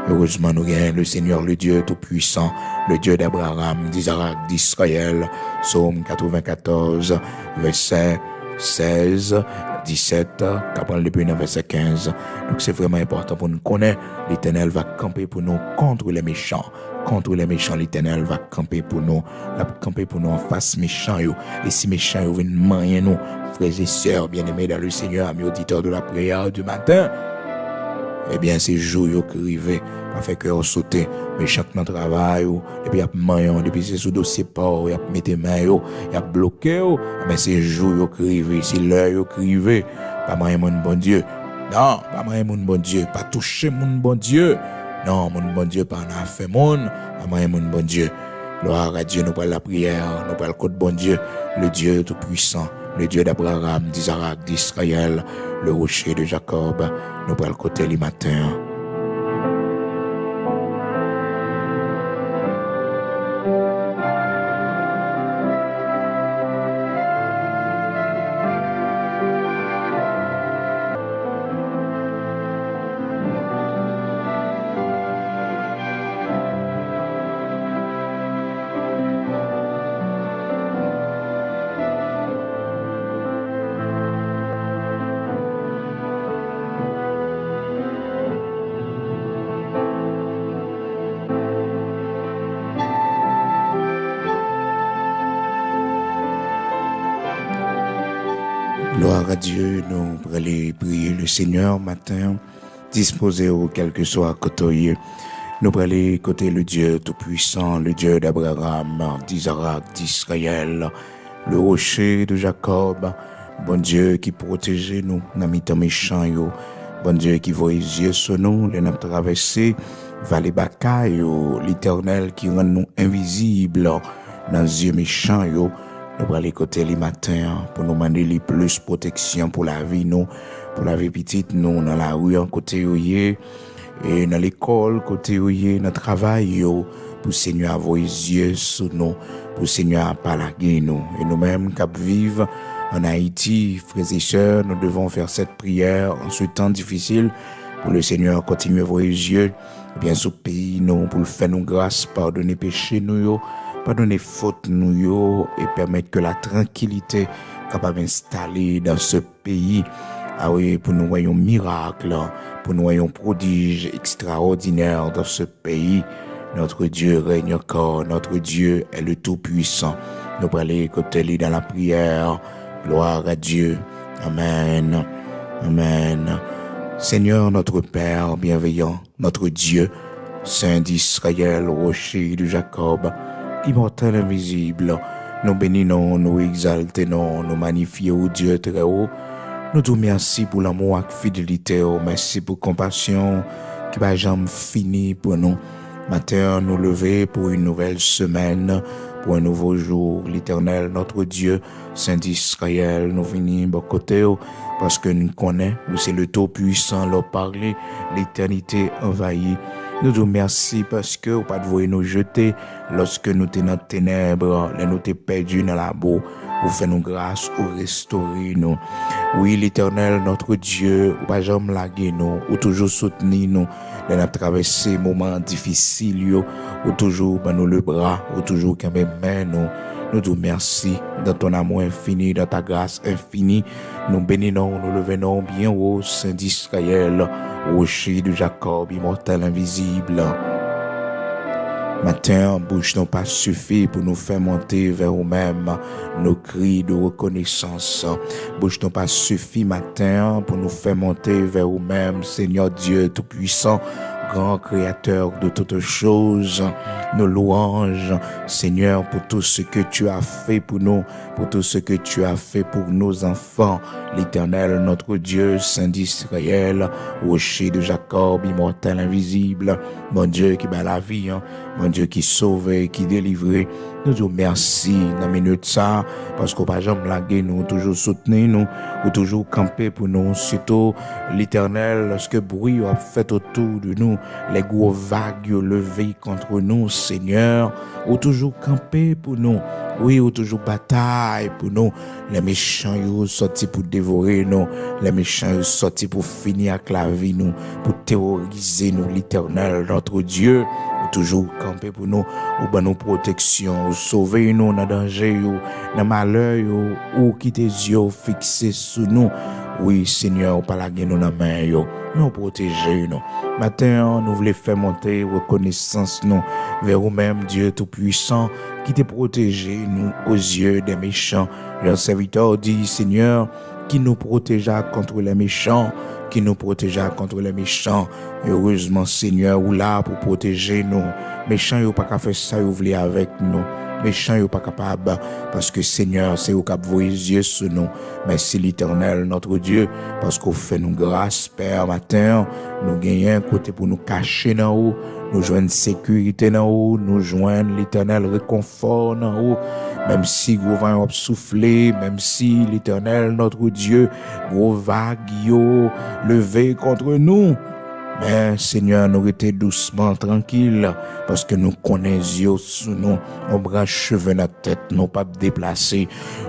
A: Heureusement, nous gagnons le Seigneur, le Dieu Tout-Puissant, le Dieu d'Abraham, d'Isaac, d'Israël. Psaume 94, verset 16, 17, capable depuis le verset 15. Donc c'est vraiment important pour nous connaître. L'Éternel va camper pour nous contre les méchants. Contre les méchants, l'Éternel va camper pour nous. La camper pour nous en face méchants. Et si méchants viennent manier nous, frères et sœurs bien-aimés dans le Seigneur, amis auditeurs de la prière du matin, eh bien, c'est jour qui arrive, pas fait que sauter, mais chaque notre travail, et puis il y a maillon, depuis c'est sous dossier port, il y a mettre main, il y a bloqué, mais c'est jour qui arrive, c'est l'heure qui arrive, pas moyen mon bon Dieu. Non, pas moyen mon bon Dieu, pas toucher mon bon Dieu. Non, mon bon Dieu, pas en affaire mon, pas moyen mon bon Dieu. Gloire à Dieu, nous parlons la prière, nous parlons le bon Dieu, le Dieu tout-puissant, le Dieu d'Abraham, d'Isaac, d'Israël, le rocher de Jacob, nous parlons le côté les matins. Gloire à Dieu, nous pour aller prier le Seigneur matin, disposer au quel que soit côté. Nous pour aller côté le Dieu Tout-Puissant, le Dieu d'Abraham, d'Isaac, d'Israël, le rocher de Jacob, bon Dieu qui protège nous dans les temps méchants, bon Dieu qui voit les yeux sur nous, les nous traverser, vallée bataille, l'Éternel qui rend nous invisibles dans les yeux méchants, nous allons aller côté les matins pour nous demander les plus protection pour la vie nous, pour la vie petite nous dans la rue en côté et dans l'école côté dans le travail pour Seigneur avoir les yeux sur nous, pour Seigneur parler nous et nous-mêmes qui vivons en Haïti, frères et sœurs, nous devons faire cette prière en ce temps difficile pour le Seigneur continuer à voir les yeux bien sur pays nous pour le faire nous grâce, pardonner péché nous pardonner faute nous et permettre que la tranquillité capable d'installer dans ce pays. Ah oui, pour nous voyons miracle, pour nous voyons prodige extraordinaire dans ce pays. Notre Dieu règne encore, notre Dieu est le Tout-Puissant. Nous allons aller côté dans la prière. Gloire à Dieu. Amen. Amen. Seigneur notre Père bienveillant, notre Dieu, Saint d'Israël, rocher de Jacob, immortel invisible, nous bénissons, nous exaltons, nous magnifions Dieu très haut. Nous te remercions pour l'amour et la fidélité, merci pour la compassion qui va jamais finir pour nous. Matin, nous lever pour une nouvelle semaine, pour un nouveau jour. L'Éternel, notre Dieu, Saint d'Israël, nous venons de côté parce que nous connaissons, c'est le Tout-Puissant, leur parler, l'éternité envahie. Nous te remercions parce que vous pas de nous jeter lorsque nous sommes dans les ténèbres, nous sommes perdus dans la boue. Vous faites nous grâce, vous restaurez nous. Oui, l'Éternel, notre Dieu, vous pas jamais laguer nous, vous toujours soutenir nous. Nous avons traversé moments difficiles, vous toujours nous le bras, vous toujours quand même nous. Nous te remercions dans ton amour infini, dans ta grâce infinie. Nous bénissons, nous levons bien haut, Saint d'Israël, rocher de Jacob, immortel invisible. Matin, bouche n'ont pas suffi pour nous faire monter vers nous-mêmes nos cris de reconnaissance. Bouche n'ont pas suffi matin pour nous faire monter vers nous-mêmes, Seigneur Dieu Tout-Puissant, grand créateur de toutes choses. Nos louanges, Seigneur, pour tout ce que tu as fait pour nous, pour tout ce que tu as fait pour nos enfants. L'Éternel, notre Dieu, Saint d'Israël, rocher de Jacob, immortel, invisible, mon Dieu qui bat la vie, mon Dieu qui sauve et qui délivre. Nous te remercions dans les minutes ça, parce qu'on n'a jamais lagué nous, toujours soutenu nous, ou toujours campé pour nous, surtout l'Éternel, lorsque bruit a fait autour de nous, les gros vagues levées contre nous, Seigneur, ou toujours campé pour nous, oui, ou toujours bataille pour nous, les méchants sont sortis pour dévorer nous, les méchants sont sortis pour finir avec la vie nous, pour terroriser nous, l'Éternel, notre Dieu, ou toujours campé pour nous, ou nous protection, ou sauver nous dans danger, dans malheur, ou quitter yeux fixés sur nous. Oui, Seigneur, pas la guerre nous dans main nous protéger nous. Matin, nous voulons faire monter reconnaissance nous vers vous-même, Dieu Tout-Puissant, qui te protégé nous aux yeux des méchants. Leur serviteur dit, Seigneur, qui nous protégea contre les méchants, qui nous protégea contre les méchants. Heureusement, Seigneur, ou là pour protéger nous. Méchants, ils n'ont pas qu'à faire ça, ils voulaient avec nous. Méchants, ils n'ont pas capable, parce que Seigneur, c'est vous qui avez vos yeux sur nous. Merci l'Éternel, notre Dieu, parce qu'on fait nous grâce, Père, matin. Nous gagnons un côté pour nous cacher dans haut, nous joignons sécurité dans haut, nous joignons l'Éternel réconfort dans haut. Même si gros vent a soufflé, même si l'Éternel, notre Dieu, gros vague yo levé contre nous. Mais Seigneur, nous étions doucement tranquilles parce que nous connaissons sous nous, on bras cheveux notre tête, nous pas déplacés.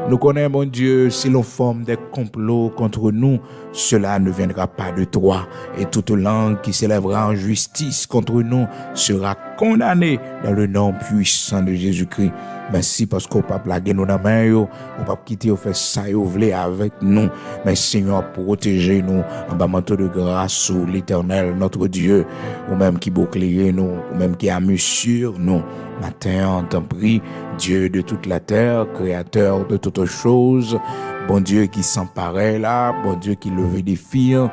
A: Nous connaissons, mon Dieu, si l'on forme des complots contre nous, cela ne viendra pas de toi. Et toute langue qui s'élèvera en justice contre nous sera condamnée dans le nom puissant de Jésus-Christ. Merci parce qu'on ne peut pas plaguer nous dans la main, on ne peut pas quitter ou faire ça avec nous. Mais Seigneur, protégez nous en bas manteau de grâce sous l'Éternel, notre Dieu, ou même qui bouclier nous, ou même qui a mis sur nous. Matin, on t'en prie, Dieu de toute la terre, créateur de toutes choses, Bon Dieu qui s'emparait là, bon Dieu qui levait des filles,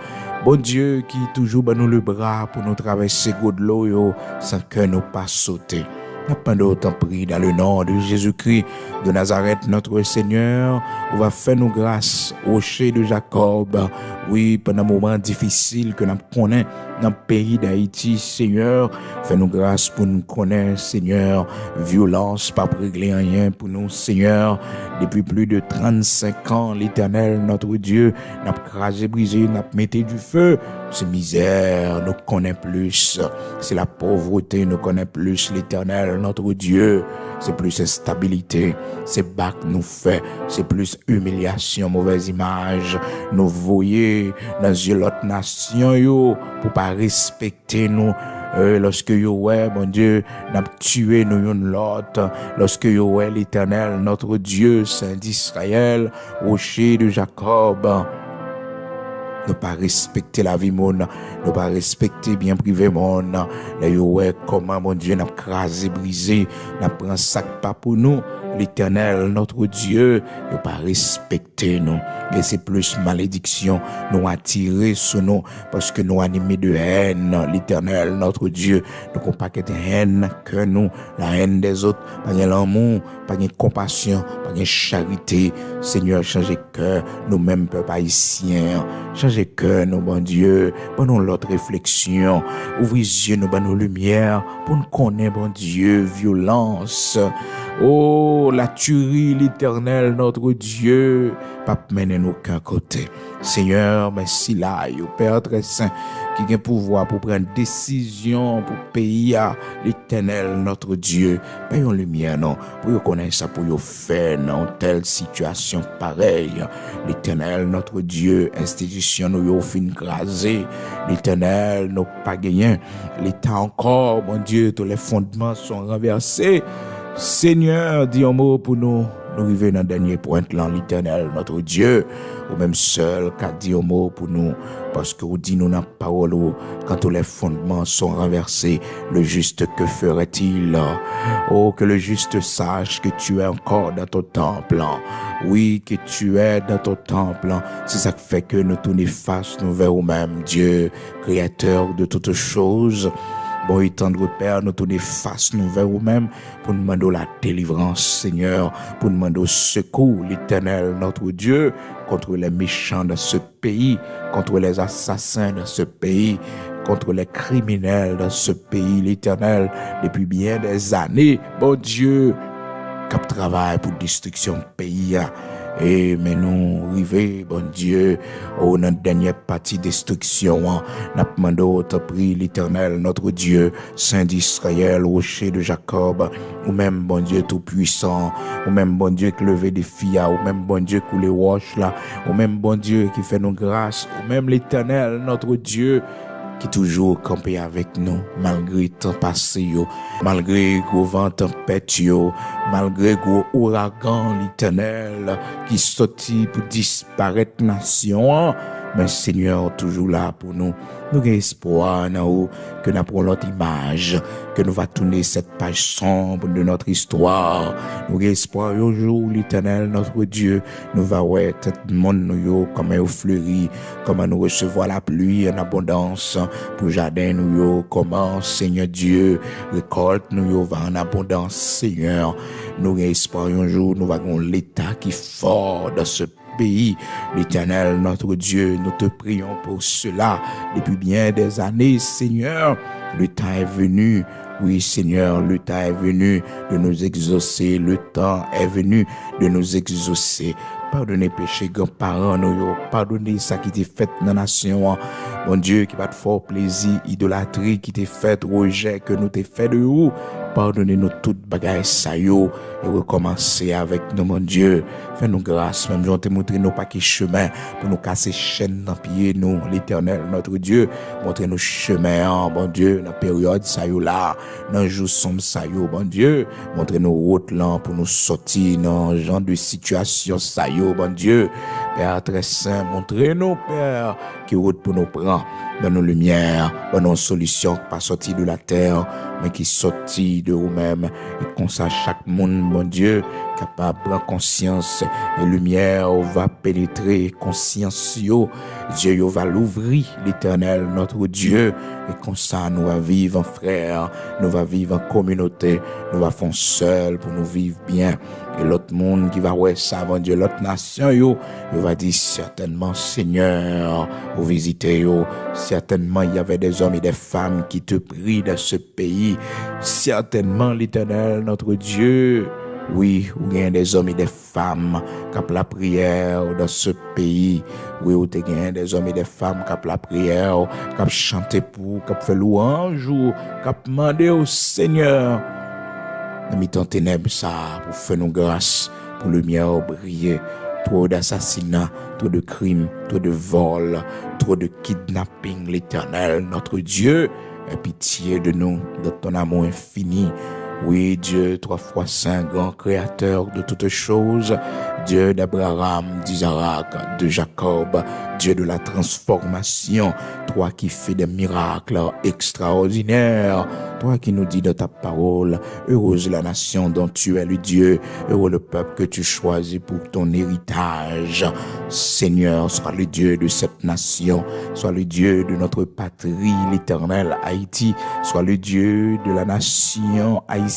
A: bon Dieu qui toujours bat nous le bras pour nous traverser de l'eau yo, sans que nous pas sauter. Nous pendant autant pris dans le nom de Jésus-Christ de Nazareth, notre Seigneur, on va faire nous grâce au rocher de Jacob. Oui, pendant un moment difficile que nous connaissons dans le pays d'Haïti, Seigneur, fais-nous grâce pour nous connaître, Seigneur. Violence, pas régler rien pour nous, Seigneur. Depuis plus de 35 ans, l'Éternel, notre Dieu, n'a crasé, brisé, n'a mis du feu. C'est misère, nous connaît plus. C'est la pauvreté, nous connaît plus, l'Éternel, notre Dieu. C'est plus instabilité, c'est bac nous fait, c'est plus humiliation, mauvaise image. Nous voyons dans une autre nation, yo, pour pas respecter nous. Lorsque yo ouais, mon Dieu, n'a tué nous une l'autre. Lorsque yo ouais, l'Éternel, notre Dieu, Saint d'Israël, rocher de Jacob, ne pas respecter la vie monde, ne pas respecter bien privé monde. Là yo ouais, comment mon Dieu n'a crasé, brisé, n'a pris sac pas pour nous. L'Éternel, notre Dieu, ne pas respecter nous. Et c'est plus malédiction nous attirer sur nous parce que nous animés de haine. L'Éternel, notre Dieu, nous n'avons pas de haine que nous, la haine des autres, pas de l'amour, pas de compassion, pas de charité. Seigneur, changez cœur, nous-mêmes, peuple haïtien, changez cœur, nous, bon Dieu, pour nous l'autre réflexion, ouvrez les yeux, nous, bon nos lumières, pour nous connaître, bon Dieu, violence. Oh, la tuerie, l'Éternel, notre Dieu, pas mener nous qu'un côté. Seigneur, merci là, au Père très saint, qui a pouvoir pour prendre décision pour payer à l'Éternel, notre Dieu. Payons lumière, non, pour connaître ça, pour faire dans telle situation pareille. L'Éternel, notre Dieu, institution, nous fin crasé. L'Éternel, nous pas gagné. L'État encore, mon Dieu, tous les fondements sont renversés. Seigneur, dis un mot pour nous arriver dans le dernier point là, l'Éternel, notre Dieu, ou même seul, qu'a dit un mot pour nous, parce que vous dit nous dans la parole, quand tous les fondements sont renversés, le juste, que ferait-il? Oh, que le juste sache que tu es encore dans ton temple. Oui, que tu es dans ton temple. C'est ça qui fait que nous tournons face nous vers nous-mêmes, Dieu, créateur de toutes choses. Bon, et tendre Père, nous tournons face nous vers nous-mêmes pour nous demander la délivrance, Seigneur, pour nous demander secours, l'Éternel, notre Dieu, contre les méchants de ce pays, contre les assassins de ce pays, contre les criminels de ce pays, l'Éternel, depuis bien des années, bon Dieu, cap travail pour destruction pays. Et mais nous arrivons, bon Dieu, au notre dernière partie destruction, n'a demandé au prix l'Éternel, notre Dieu, Saint d'Israël, rocher de Jacob, ou même bon Dieu tout puissant, ou même bon Dieu qui levait des filles, ou même bon Dieu qui les roches là, ou même bon Dieu qui fait nos grâces, ou même l'Éternel, notre Dieu, qui toujours campé avec nous, malgré temps passé, malgré gros vent tempête, malgré gros ouragan, l'Éternel, qui sortit pour disparaître nation, mais Seigneur, toujours là pour nous. Nous avons espoir, que nous prenons notre image, que nous va tourner cette page sombre de notre histoire. Nous avons espoir, un jour, l'Éternel, notre Dieu, nous va voir tout le monde, nous, comment il fleurit, comment nous recevoir la pluie en abondance, pour jardin, nous, comment, Seigneur Dieu, récolte, nous, va en abondance, Seigneur. Nous avons espoir, un jour, nous avons l'État qui est fort dans ce pays. L'Éternel, notre Dieu, nous te prions pour cela depuis bien des années, Seigneur. Le temps est venu, oui, Seigneur, le temps est venu de nous exaucer, le temps est venu de nous exaucer. Pardonnez péché, grands-parents, nous, pardonnez ça qui t'est fait dans la nation. Mon Dieu, qui va te faire plaisir, idolâtrie qui t'est fait, rejet que nous t'ai fait de haut. Pardonnez-nous toutes bagailles ça yo et recommencer avec nous, mon Dieu. Fais-nous grâce, même j'en te montrer nos paquets chemin pour nous casser chaîne dans pied nous, l'Éternel, notre Dieu. Montrez-nous chemin, bon Dieu, dans la période ça yo là, dans le jour sombre ça yo, bon Dieu. Montrez-nous route là pour nous sortir dans genre de situation ça yo, bon Dieu. Père très saint, montrez-nous, Père, qui route pour nous prendre dans nos lumières, dans nos solutions, pas sortir de la terre, mais qui sortit de vous-même et comme ça, chaque monde, mon Dieu, capable de prendre conscience et lumière va pénétrer conscience yo. Dieu yo va l'ouvrir, l'Éternel, notre Dieu. Et comme ça, nous va vivre en frère, nous va vivre en communauté, nous va faire seul pour nous vivre bien. Et l'autre monde qui va ouais ça, mon Dieu, l'autre nation yo va dire certainement Seigneur, vous visitez yo. Certainement, il y avait des hommes et des femmes qui te prient dans ce pays. Certainement, l'Éternel, notre Dieu. Oui, il y a des hommes et des femmes qui ont la prière dans ce pays. Oui, il y a des hommes et des femmes qui ont la prière, qui ont chanté pour, qui ont fait louange, qui ont demandé au Seigneur. Dans mes temps ténèbres, ça, pour faire nos grâces, pour lumière briller. Trop d'assassinats, trop de crimes, trop de vols, trop de kidnapping, l'Éternel, notre Dieu. Aie pitié de nous, de ton amour infini. Oui, Dieu, 3 fois saint, grand créateur de toutes choses, Dieu d'Abraham, d'Isaac, de Jacob, Dieu de la transformation, toi qui fais des miracles extraordinaires, toi qui nous dis dans ta parole, heureuse la nation dont tu es le Dieu, heureux le peuple que tu choisis pour ton héritage. Seigneur, sois le Dieu de cette nation, sois le Dieu de notre patrie, l'Éternel Haïti, sois le Dieu de la nation haïtienne.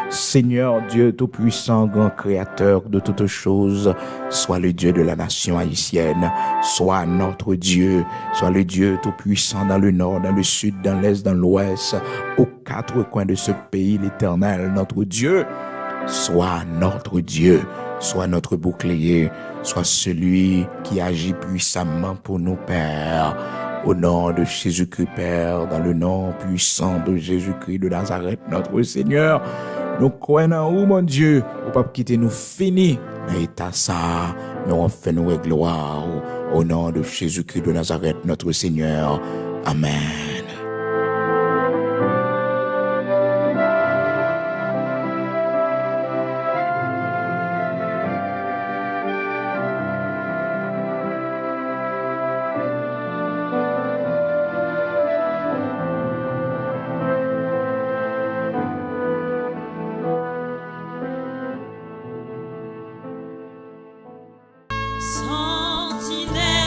A: Seigneur Dieu tout-puissant, grand créateur de toutes choses, sois le Dieu de la nation haïtienne, sois notre Dieu, sois le Dieu tout-puissant dans le nord, dans le sud, dans l'est, dans l'ouest, aux 4 coins de ce pays, l'Éternel, notre Dieu, sois notre Dieu, sois notre bouclier, sois celui qui agit puissamment pour nous, Père. Au nom de Jésus-Christ, Père, dans le nom puissant de Jésus-Christ de Nazareth, notre Seigneur, nous croyons en vous, mon Dieu, au pas quitter nous fini, mais état ça, mais on fait nous gloire, au nom de Jésus-Christ de Nazareth, notre Seigneur. Amen.
B: Sentinelle